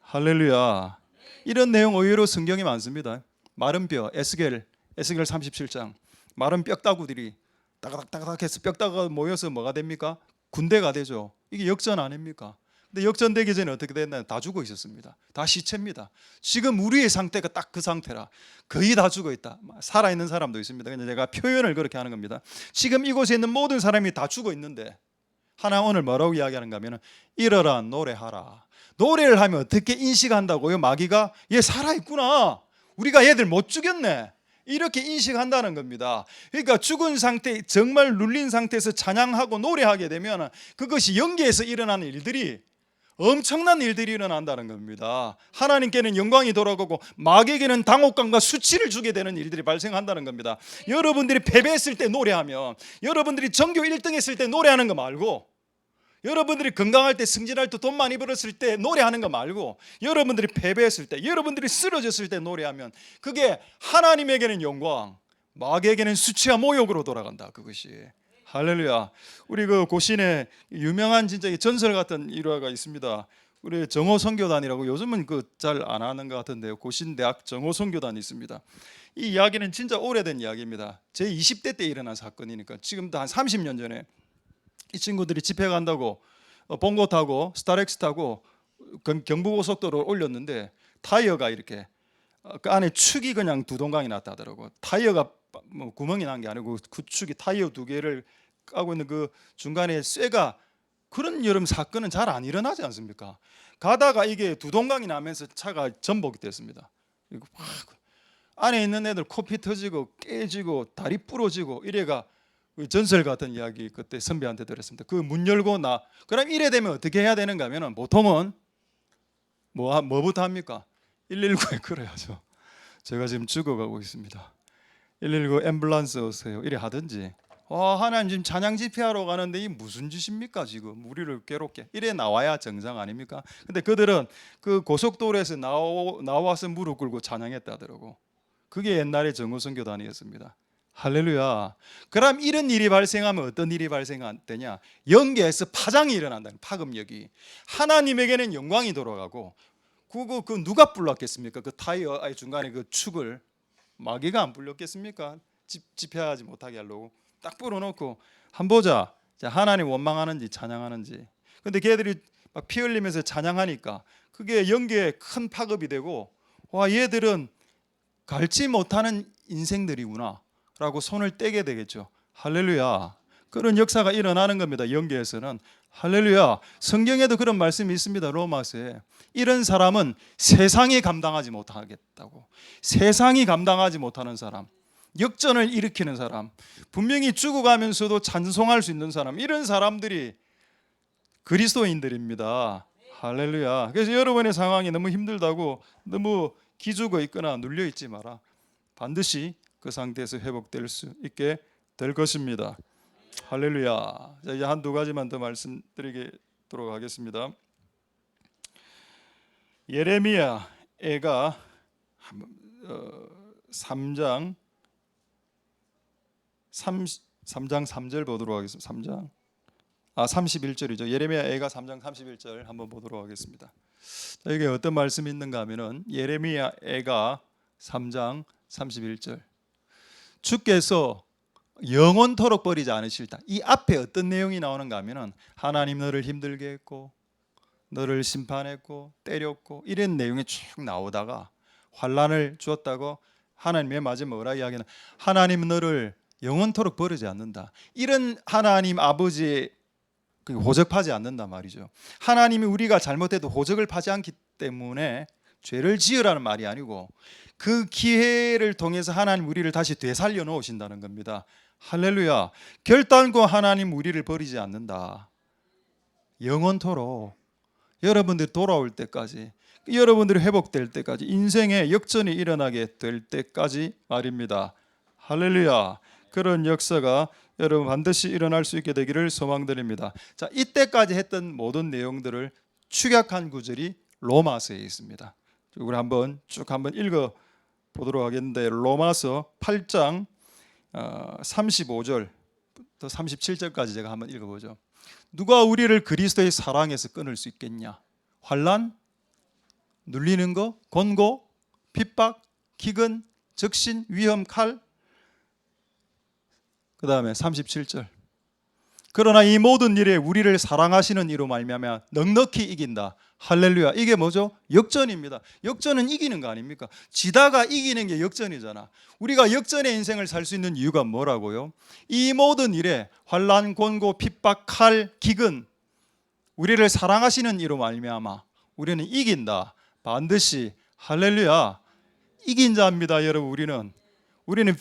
할렐루야. 이런 내용 의외로 성경이 많습니다. 마른 뼈, 에스겔 37장. 마른 뼈다구들이 따가닥따가닥해서 뼈다가 모여서 뭐가 됩니까? 군대가 되죠. 이게 역전 아닙니까? 근데 역전되기 전에 어떻게 됐나요? 다 죽어 있었습니다. 다 시체입니다. 지금 우리의 상태가 딱 그 상태라. 거의 다 죽어 있다. 살아있는 사람도 있습니다. 그냥 제가 표현을 그렇게 하는 겁니다. 지금 이곳에 있는 모든 사람이 다 죽어 있는데 하나님 오늘 뭐라고 이야기하는가 하면 일어라 노래하라. 노래를 하면 어떻게 인식한다고요? 마귀가 얘 살아있구나. 우리가 얘들 못 죽였네. 이렇게 인식한다는 겁니다. 그러니까 죽은 상태, 정말 눌린 상태에서 찬양하고 노래하게 되면 그것이 영계에서 일어나는 일들이 엄청난 일들이 일어난다는 겁니다. 하나님께는 영광이 돌아가고 마귀에게는 당혹감과 수치를 주게 되는 일들이 발생한다는 겁니다. 여러분들이 패배했을 때 노래하면, 여러분들이 전교 1등 했을 때 노래하는 거 말고, 여러분들이 건강할 때, 승진할 때, 돈 많이 벌었을 때 노래하는 거 말고, 여러분들이 패배했을 때, 여러분들이 쓰러졌을 때 노래하면 그게 하나님에게는 영광, 마귀에게는 수치와 모욕으로 돌아간다. 그것이. 할렐루야. 우리 그 고신에 유명한 진짜 전설 같은 일화가 있습니다. 우리 정호 선교단이라고, 요즘은 그 잘 안 하는 것 같은데요. 고신대학 정호 선교단이 있습니다. 이 이야기는 진짜 오래된 이야기입니다. 제 20대 때 일어난 사건이니까 지금도 한 30년 전에 이 친구들이 집회 간다고 봉고 타고 스타렉스 타고 경부고속도로를 올렸는데 타이어가 이렇게 그 안에 축이 그냥 두 동강이 났다 하더라고. 타이어가 뭐 구멍이 난 게 아니고 그 축이 타이어 두 개를 까고 있는 그 중간에 쇠가, 그런 여름 사건은 잘 안 일어나지 않습니까? 가다가 이게 두 동강이 나면서 차가 전복이 됐습니다. 그리고 막 안에 있는 애들 코피 터지고 깨지고 다리 부러지고 이래가 전설 같은 이야기 그때 선배한테 들었습니다. 그 문 열고 그럼 이래 되면 어떻게 해야 되는가 하면 보통은 뭐부터 합니까? 119에 걸어야죠. 제가 지금 죽어가고 있습니다. 119 앰뷸런스 오세요. 이래 하든지. 하나님 지금 찬양 집회하러 가는데 이 무슨 짓입니까 지금 우리를 괴롭게. 이래 나와야 정상 아닙니까? 근데 그들은 그 고속도로에서 나와서 무릎 꿇고 찬양했다더라고. 그게 옛날에 정호선교단이었습니다. 할렐루야. 그럼 이런 일이 발생하면 어떤 일이 발생되냐? 영계에서 파장이 일어난다는, 파급력이. 하나님에게는 영광이 돌아가고, 그 누가 불렀겠습니까? 그 타이어 중간에 그 축을 마귀가 안 불렀겠습니까? 집회하지 못하게 하려고 딱 불어놓고 한번 보자. 자, 하나님 원망하는지 찬양하는지. 근데 걔들이 막 피 흘리면서 찬양하니까 그게 영계에 큰 파급이 되고, 와, 얘들은 갈지 못하는 인생들이구나 라고 손을 떼게 되겠죠. 할렐루야. 그런 역사가 일어나는 겁니다. 영계에서는. 할렐루야. 성경에도 그런 말씀이 있습니다. 로마서에. 이런 사람은 세상이 감당하지 못하겠다고. 세상이 감당하지 못하는 사람, 역전을 일으키는 사람, 분명히 죽어가면서도 찬송할 수 있는 사람, 이런 사람들이 그리스도인들입니다. 할렐루야. 그래서 여러분의 상황이 너무 힘들다고 너무 기죽어 있거나 눌려 있지 마라. 반드시 그 상태에서 회복될 수 있게 될 것입니다. 할렐루야. 자, 이제 한두 가지만 더 말씀드리도록 하겠습니다. 예레미야 애가 3장 3절 보도록 하겠습니다. 31절이죠. 예레미야 애가 3장 31절 한번 보도록 하겠습니다. 자, 이게 어떤 말씀이 있는가 하면은 예레미야 애가 3장 31절. 주께서 영원토록 버리지 않으실다. 이 앞에 어떤 내용이 나오는가 하면은 하나님 너를 힘들게 했고 너를 심판했고 때렸고 이런 내용이 쭉 나오다가 환난을 주었다고 하나님의 마지막 뭐라 이야기는, 하나님 너를 영원토록 버리지 않는다. 이런 하나님 아버지의 호적하지 않는단 말이죠. 하나님이 우리가 잘못해도 호적을 파지 않기 때문에 죄를 지으라는 말이 아니고 그 기회를 통해서 하나님 우리를 다시 되살려 놓으신다는 겁니다. 할렐루야. 결단코 하나님 우리를 버리지 않는다. 영원토록 여러분들이 돌아올 때까지, 여러분들이 회복될 때까지, 인생의 역전이 일어나게 될 때까지 말입니다. 할렐루야. 그런 역사가 여러분 반드시 일어날 수 있게 되기를 소망드립니다. 자, 이때까지 했던 모든 내용들을 축약한 구절이 로마서에 있습니다. 우리 한번 쭉 한번 읽어 보도록 하겠는데, 로마서 8장 35절부터 37절까지 제가 한번 읽어보죠. 누가 우리를 그리스도의 사랑에서 끊을 수 있겠냐? 환난, 눌리는 거, 권고, 핍박, 기근, 적신, 위험, 칼. 그 다음에 37절. 그러나 이 모든 일에 우리를 사랑하시는 이로 말미암아 넉넉히 이긴다. 할렐루야. 이게 뭐죠? 역전입니다. 역전은 이기는 거 아닙니까? 지다가 이기는 게 역전이잖아. 우리가 역전의 인생을 살 수 있는 이유가 뭐라고요? 이 모든 일에 환난, 권고, 핍박, 칼, 기근, 우리를 사랑하시는 이로 말미암아 우리는 이긴다. 반드시. 할렐루야. 이긴 자입니다, 여러분. 우리는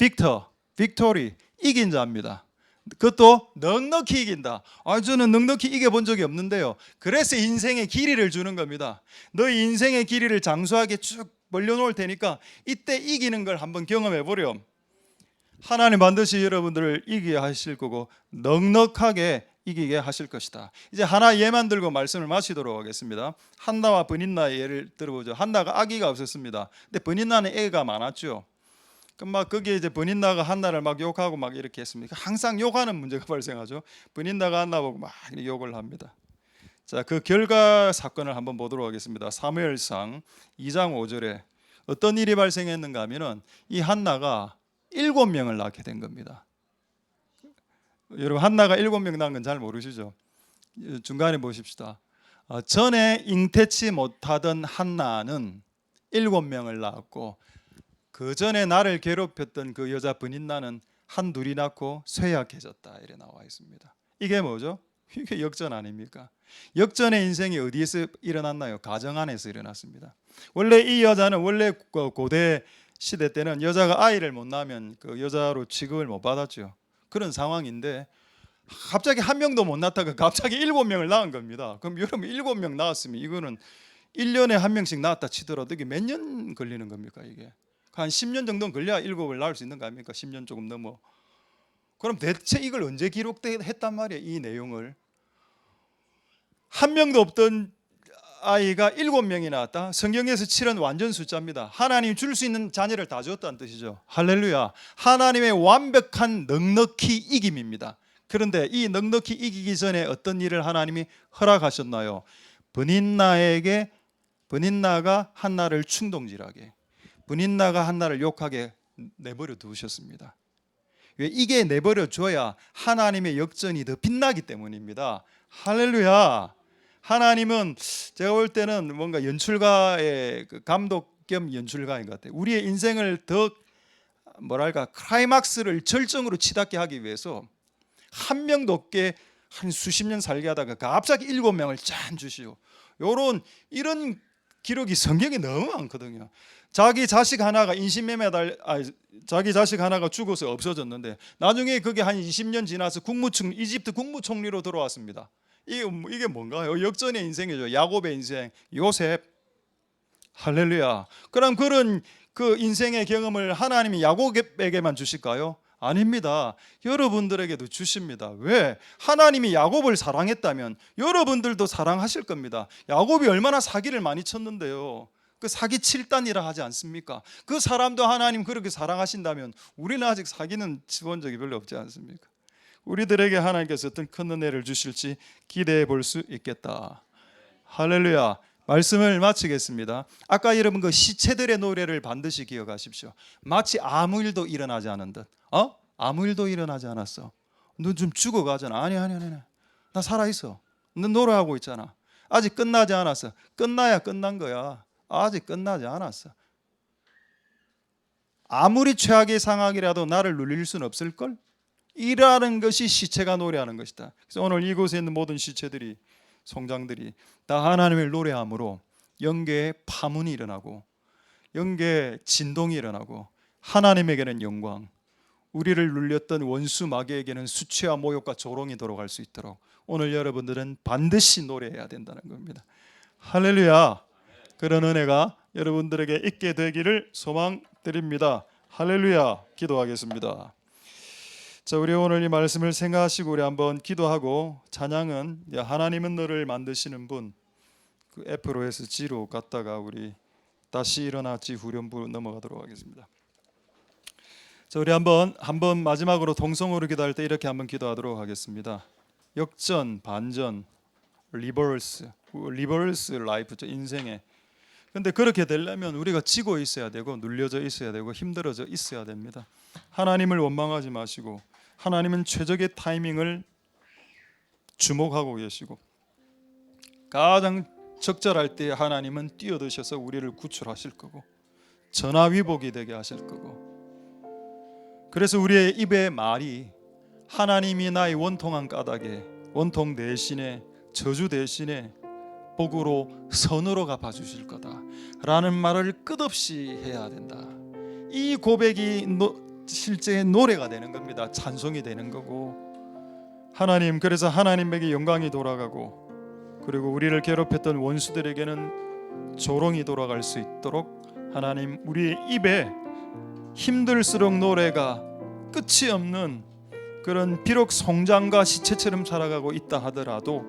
빅토리, 이긴 자입니다. 그것도 넉넉히 이긴다. 저는 넉넉히 이겨본 적이 없는데요. 그래서 인생의 길이를 주는 겁니다. 너희 인생의 길이를 장수하게 쭉 벌려놓을 테니까 이때 이기는 걸 한번 경험해 보렴. 하나님 반드시 여러분들을 이기게 하실 거고 넉넉하게 이기게 하실 것이다. 이제 하나 예만 들고 말씀을 마치도록 하겠습니다. 한나와 브닌나의 예를 들어보죠. 한나가 아기가 없었습니다. 근데 브닌나는 애가 많았죠. 그럼 막 거기에 이제 브닌나가 한나를 막 욕하고 막 이렇게 했습니다. 항상 욕하는 문제가 발생하죠. 브닌나가 한나 보고 막 욕을 합니다. 자, 그 결과 사건을 한번 보도록 하겠습니다. 사무엘상 2장 5절에 어떤 일이 발생했는가 하면은 이 한나가 7명을 낳게 된 겁니다. 여러분, 한나가 7명 낳은 건 잘 모르시죠? 중간에 보십시다. 전에 잉태치 못하던 한나는 7명을 낳았고, 그 전에 나를 괴롭혔던 그 여자 브닌나는 한둘이 낳고 쇠약해졌다, 이래 나와 있습니다. 이게 뭐죠? 이게 역전 아닙니까? 역전의 인생이 어디에서 일어났나요? 가정 안에서 일어났습니다. 원래 이 여자는 원래 고대 시대 때는 여자가 아이를 못 낳으면 그 여자로 취급을 못 받았죠. 그런 상황인데 갑자기 한 명도 못 낳다가 갑자기 7명을 낳은 겁니다. 그럼 여러분 7명 낳았으면 이거는 1년에 한 명씩 낳았다 치더라도 이게 몇 년 걸리는 겁니까? 이게 한 10년 정도는 걸려야 7을 낳을 수 있는 거 아닙니까? 10년 조금 넘어. 그럼 대체 이걸 언제 기록했단 말이에요? 이 내용을 한 명도 없던 아이가 7명이 나왔다. 성경에서 7은 완전 숫자입니다. 하나님이 줄 수 있는 자녀를 다 주었다는 뜻이죠. 할렐루야. 하나님의 완벽한 넉넉히 이김입니다. 그런데 이 넉넉히 이기기 전에 어떤 일을 하나님이 허락하셨나요? 브닌나가 한나를 충동질하게, 브닌나가 한나를 욕하게 내버려 두셨습니다. 왜? 이게 내버려 줘야 하나님의 역전이 더 빛나기 때문입니다. 할렐루야. 하나님은 제가 볼 때는 뭔가 연출가의 감독 겸 연출가인 것 같아요. 우리의 인생을 더 뭐랄까 클라이막스를 절정으로 치닫게 하기 위해서 한 명도 없게 한 수십 년 살게 하다가 갑자기 7명을 짠 주시오. 이런 기록이 성경에 너무 많거든요. 자기 자식 하나가 자기 자식 하나가 죽어서 없어졌는데 나중에 그게 한 20년 지나서 이집트 국무총리로 들어왔습니다. 이게 뭔가요? 역전의 인생이죠. 야곱의 인생, 요셉. 할렐루야. 그럼 그런 그 인생의 경험을 하나님이 야곱에게만 주실까요? 아닙니다. 여러분들에게도 주십니다. 왜? 하나님이 야곱을 사랑했다면 여러분들도 사랑하실 겁니다. 야곱이 얼마나 사기를 많이 쳤는데요. 그 사기 7단이라 하지 않습니까? 그 사람도 하나님 그렇게 사랑하신다면 우리는 아직 사기는 치본 적이 별로 없지 않습니까? 우리들에게 하나님께서 어떤 큰 은혜를 주실지 기대해 볼 수 있겠다. 할렐루야. 말씀을 마치겠습니다. 아까 여러분 그 시체들의 노래를 반드시 기억하십시오. 마치 아무 일도 일어나지 않은 듯. 아무 일도 일어나지 않았어. 너 좀 죽어가잖아. 아니. 나 살아있어. 너 노래하고 있잖아. 아직 끝나지 않았어. 끝나야 끝난 거야. 아직 끝나지 않았어. 아무리 최악의 상황이라도 나를 누릴 수는 없을걸? 이라는 것이 시체가 노래하는 것이다. 그래서 오늘 이곳에 있는 모든 시체들이, 송장들이 다 하나님을 노래함으로 영계에 파문이 일어나고 영계에 진동이 일어나고 하나님에게는 영광, 우리를 눌렸던 원수 마귀에게는 수치와 모욕과 조롱이 돌아갈 수 있도록 오늘 여러분들은 반드시 노래해야 된다는 겁니다. 할렐루야. 그런 은혜가 여러분들에게 있게 되기를 소망드립니다. 할렐루야. 기도하겠습니다. 자, 우리 오늘 이 말씀을 생각하시고 우리 한번 기도하고, 찬양은 하나님은 너를 만드시는 분, 그 F로 해서 G로 갔다가 우리 다시 일어났지 후렴부 넘어가도록 하겠습니다. 자, 우리 한번 마지막으로 동성으로 기도할 때 이렇게 한번 기도하도록 하겠습니다. 역전, 반전, 리버스 라이프죠, 인생에. 근데 그렇게 되려면 우리가 지고 있어야 되고 눌려져 있어야 되고 힘들어져 있어야 됩니다. 하나님을 원망하지 마시고, 하나님은 최적의 타이밍을 주목하고 계시고, 가장 적절할 때 하나님은 뛰어드셔서 우리를 구출하실 거고 전화위복이 되게 하실 거고, 그래서 우리의 입의 말이 하나님이 나의 원통한 까닭에, 원통 대신에, 저주 대신에 복으로 선으로 갚아주실 거다 라는 말을 끝없이 해야 된다. 이 고백이 실제 노래가 되는 겁니다. 찬송이 되는 거고, 하나님, 그래서 하나님에게 영광이 돌아가고, 그리고 우리를 괴롭혔던 원수들에게는 조롱이 돌아갈 수 있도록 하나님, 우리의 입에 힘들수록 노래가 끝이 없는 그런, 비록 송장과 시체처럼 살아가고 있다 하더라도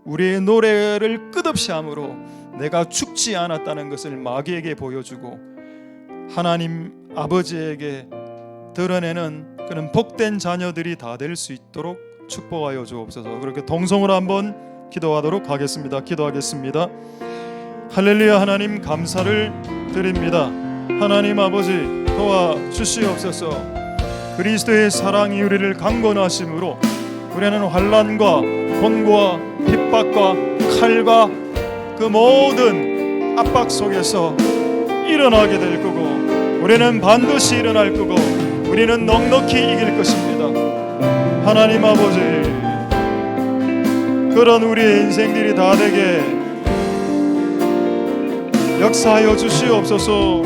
우리의 노래를 끝없이 함으로 내가 죽지 않았다는 것을 마귀에게 보여주고 하나님 아버지에게 드러내는 그런 복된 자녀들이 다 될 수 있도록 축복하여 주옵소서. 그렇게 동성으로 한번 기도하도록 하겠습니다. 기도하겠습니다. 할렐루야. 하나님 감사를 드립니다. 하나님 아버지 도와주시옵소서. 그리스도의 사랑이 우리를 강건하심으로 우리는 환난과 곤고와 핍박과 칼과 그 모든 압박 속에서 일어나게 될 거고, 우리는 반드시 일어날 거고, 우리는 넉넉히 이길 것입니다. 하나님 아버지, 그런 우리의 인생들이 다 되게 역사하여 주시옵소서.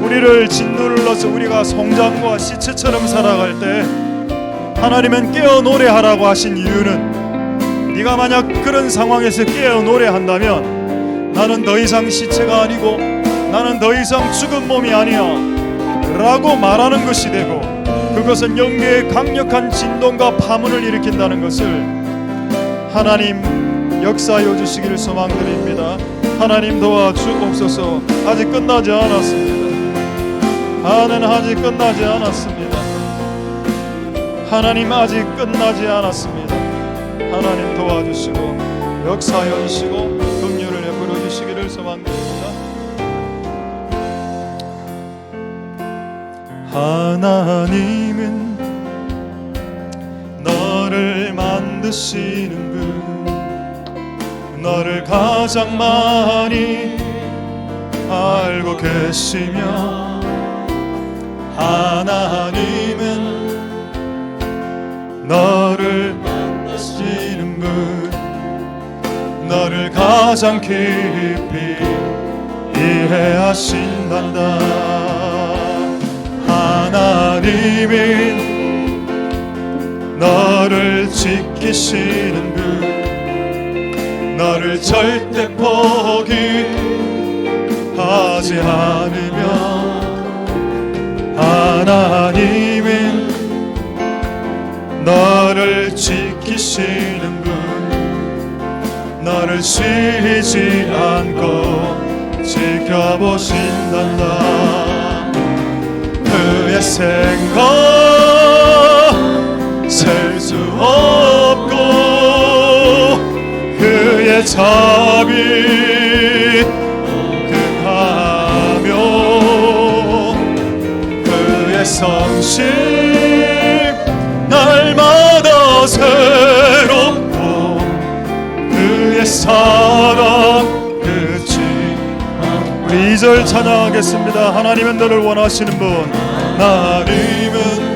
우리를 짓눌러서 우리가 송장과 시체처럼 살아갈 때 하나님은 깨어 노래하라고 하신 이유는, 네가 만약 그런 상황에서 깨어 노래한다면 나는 더 이상 시체가 아니고 나는 더 이상 죽은 몸이 아니야 라고 말하는 것이 되고, 그것은 영계의 강력한 진동과 파문을 일으킨다는 것을 하나님 역사하여 주시기를 소망드립니다. 하나님 도와주옵소서. 아직 끝나지 않았습니다. 하나님 아직 끝나지 않았습니다. 하나님 아직 끝나지 않았습니다. 하나님 도와주시고 역사하여 주시고 긍휼을 베풀어 주시기를 소망드립니다. 하나님은 너를 만드시는 분, 너를 가장 많이 알고 계시며, 하나님은 너를 만드시는 분, 너를 가장 깊이 이해하신단다. 하나님은 너를 지키시는 분, 너를 절대 포기하지 않으며, 하나님은 너를 지키시는 분, 너를 쉬지 않고 지켜보신단다. 그의 생각 셀 수 없고 그의 자비 극하며 그의 성실 날마다 새롭고 그의 사랑 우리 2절 찬양하겠습니다. 하나님은 너를 원하시는 분, 하나님은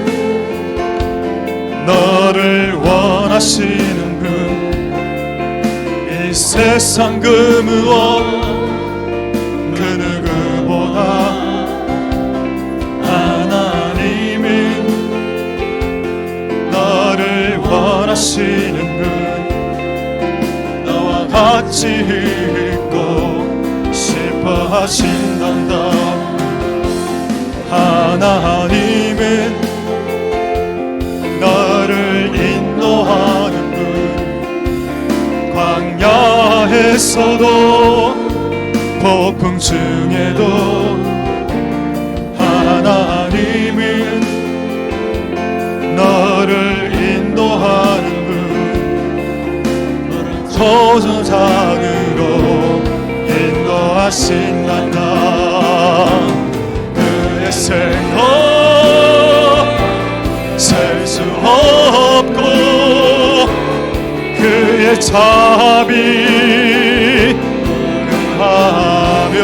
너를 원하시는 분, 이 세상 그 무엇 그 누구보다 하나님은 너를 원하시는 분, 너와 같이 인도하신단다. 하나님은 나를 인도하는 분, 광야에서도 폭풍 중에도 하나님은 나를 인도하는 분, 저주장으로 인도하신단다. 그의 생각 셀 수 없고 그의 자비 하며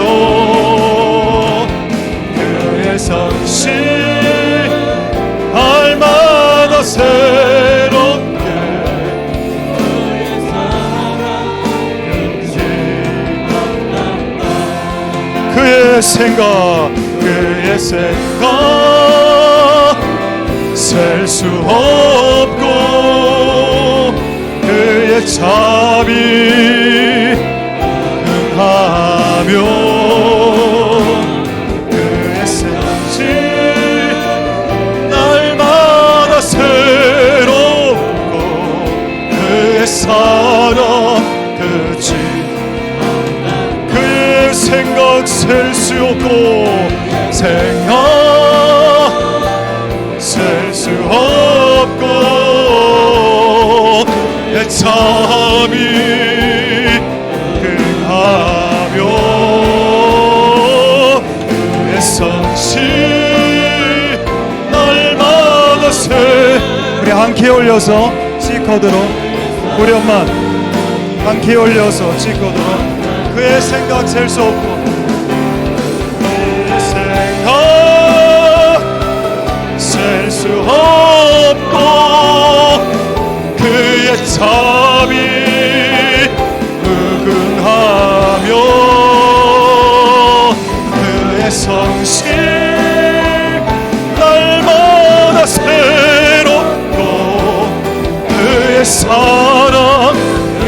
그의 성실 날마다 새롭게 그의 사랑 그의 생각 그의 생각 셀 수 없고 그의 자비 하며 그의 생실 날마다 새롭고 그의 사랑 그치 그의 생각 셀 수 없고 생각 셀 수 없고 그의 자비 하며 그의 성실 날마다 새 우리 함께 올려서 C코드로 우리 엄마 함께 올려서 C코드로 그의 생각 셀 수 없고 그의 생각 셀 수 없고 그의 자비 하며 그의 성실 날마다 새롭고 그의 사랑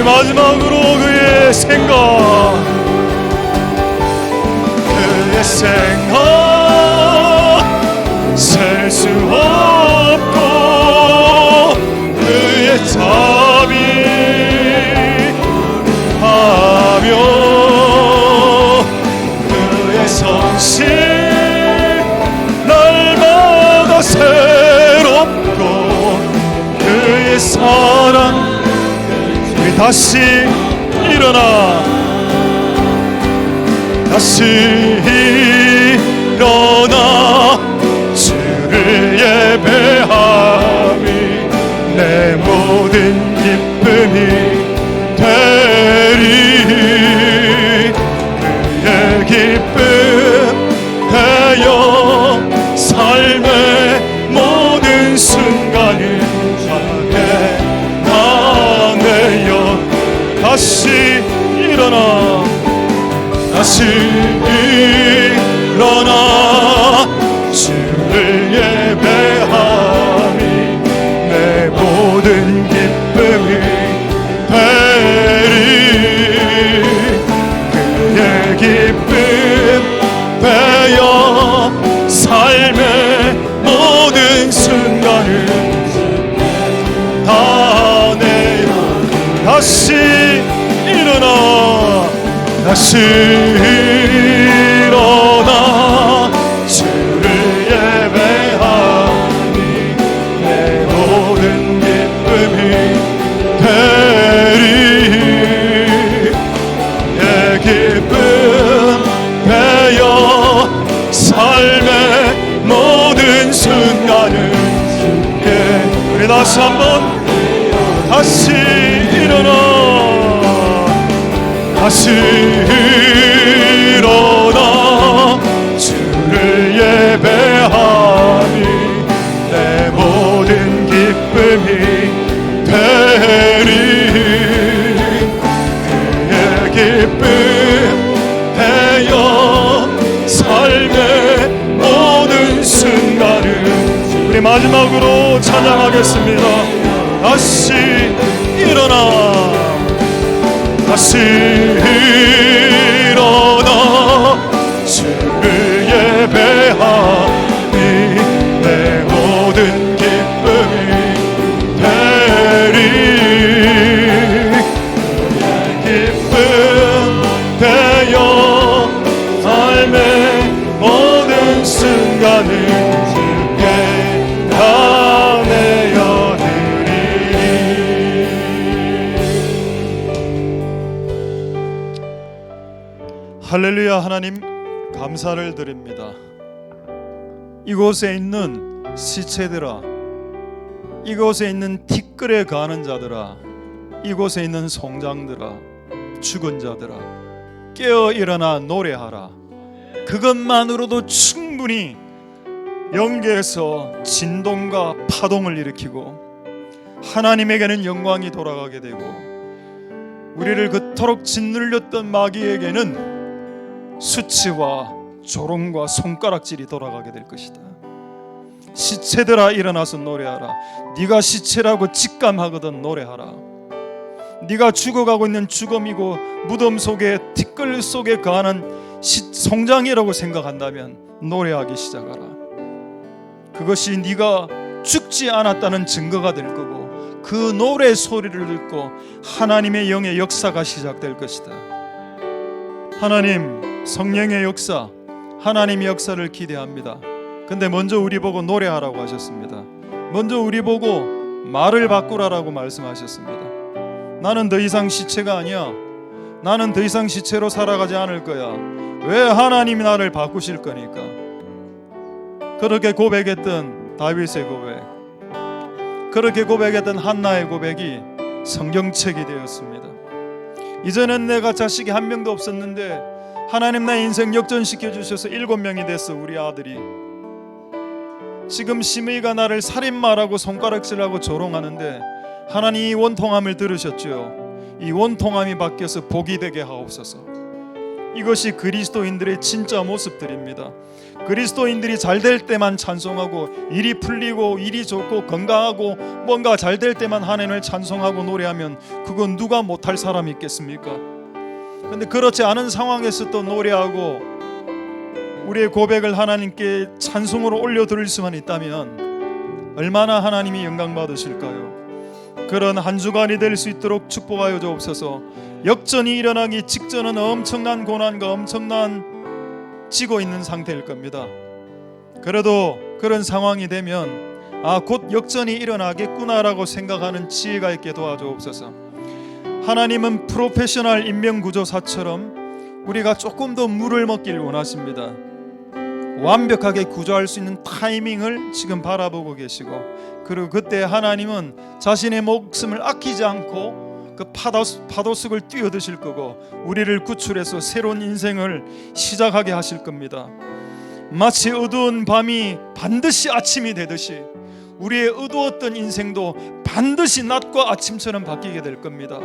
마지막으로 그의 생각 그의 생각 셀 수 없고 그의 자비 하며 그의 성실 날마다 새롭고 그의 사랑 우리 다시 일어나 다시 일어나 주를 예배함이 내 모든 기쁨이 되리 그의 기쁨 되어 삶의 모든 순간을 찬양하네요. 다시 일어나 다시 일어나 주를 예배함이 내 모든 기쁨이 되리 그의 기쁨 되어 삶의 모든 순간을 다 내어 다시 일어나 다시 일어나 주를 예배하니 내 모든 기쁨이 되리 내 기쁨 되어 삶의 모든 순간을 우리 다시 한번 다시 일어나 다시 일어나 주를 예배하니 내 모든 기쁨이 되리 그의 기쁨 되어 삶의 모든 순간을 우리 마지막으로 찬양하겠습니다. 다시 일어나 다시 일어나 할렐루야. 하나님 감사를 드립니다. 이곳에 있는 시체들아, 이곳에 있는 티끌에 가는 자들아, 이곳에 있는 송장들아, 죽은 자들아, 깨어 일어나 노래하라. 그것만으로도 충분히 영계에서 진동과 파동을 일으키고 하나님에게는 영광이 돌아가게 되고, 우리를 그토록 짓눌렸던 마귀에게는 수치와 조롱과 손가락질이 돌아가게 될 것이다. 시체들아 일어나서 노래하라. 네가 시체라고 직감하거든 노래하라. 네가 죽어가고 있는 죽음이고 무덤 속에 티끌 속에 거하는 송장이라고 생각한다면 노래하기 시작하라. 그것이 네가 죽지 않았다는 증거가 될 거고, 그 노래 소리를 듣고 하나님의 영의 역사가 시작될 것이다. 하나님 성령의 역사, 하나님의 역사를 기대합니다. 근데 먼저 우리 보고 노래하라고 하셨습니다. 먼저 우리 보고 말을 바꾸라라고 말씀하셨습니다. 나는 더 이상 시체가 아니야. 나는 더 이상 시체로 살아가지 않을 거야. 왜 하나님이 나를 바꾸실 거니까. 그렇게 고백했던 다윗의 고백, 그렇게 고백했던 한나의 고백이 성경책이 되었습니다. 이제는 내가 자식이 한 명도 없었는데 하나님 나 인생 역전시켜 주셔서 7명이 됐어. 우리 아들이. 지금 심의가 나를 살인마라고 손가락질하고 조롱하는데 하나님 이 원통함을 들으셨죠. 이 원통함이 바뀌어서 복이 되게 하옵소서. 이것이 그리스도인들의 진짜 모습들입니다. 그리스도인들이 잘 될 때만 찬송하고, 일이 풀리고 일이 좋고 건강하고 뭔가 잘 될 때만 하나님을 찬송하고 노래하면 그건 누가 못할 사람이 있겠습니까? 근데 그렇지 않은 상황에서 또 노래하고 우리의 고백을 하나님께 찬송으로 올려드릴 수만 있다면 얼마나 하나님이 영광 받으실까요? 그런 한 주간이 될 수 있도록 축복하여 주옵소서. 역전이 일어나기 직전은 엄청난 고난과 엄청난 지고 있는 상태일 겁니다. 그래도 그런 상황이 되면 곧 역전이 일어나겠구나라고 생각하는 지혜가 있게 도와주옵소서. 하나님은 프로페셔널 인명구조사처럼 우리가 조금 더 물을 먹길 원하십니다. 완벽하게 구조할 수 있는 타이밍을 지금 바라보고 계시고, 그리고 그때 하나님은 자신의 목숨을 아끼지 않고 그 파도 속을 뛰어드실 거고 우리를 구출해서 새로운 인생을 시작하게 하실 겁니다. 마치 어두운 밤이 반드시 아침이 되듯이 우리의 어두웠던 인생도 반드시 낮과 아침처럼 바뀌게 될 겁니다.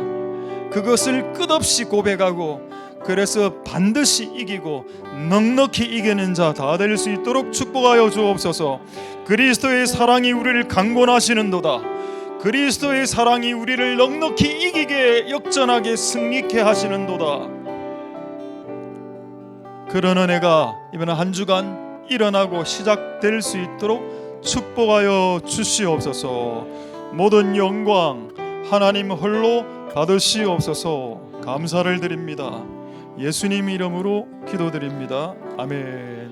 그것을 끝없이 고백하고, 그래서 반드시 이기고 넉넉히 이기는 자 다 될 수 있도록 축복하여 주옵소서. 그리스도의 사랑이 우리를 강권하시는도다. 그리스도의 사랑이 우리를 넉넉히 이기게 역전하게 승리케 하시는도다. 그런 은혜가 이번 한 주간 일어나고 시작될 수 있도록 축복하여 주시옵소서. 모든 영광 하나님 홀로 받으시옵소서. 감사를 드립니다. 예수님 이름으로 기도드립니다. 아멘.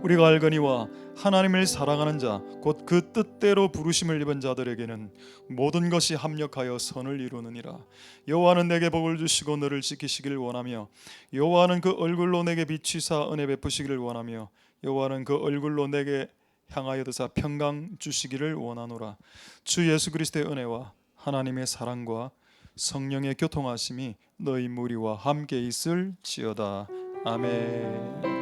우리가 알거니와 하나님을 사랑하는 자 곧 그 뜻대로 부르심을 입은 자들에게는 모든 것이 합력하여 선을 이루느니라. 여호와는 내게 복을 주시고 너를 지키시기를 원하며, 여호와는 그 얼굴로 내게 비추사 은혜 베푸시기를 원하며, 여호와는 그 얼굴로 내게 향하여 드사 평강 주시기를 원하노라. 주 예수 그리스도의 은혜와 하나님의 사랑과 성령의 교통하심이 너희 무리와 함께 있을지어다. 아멘.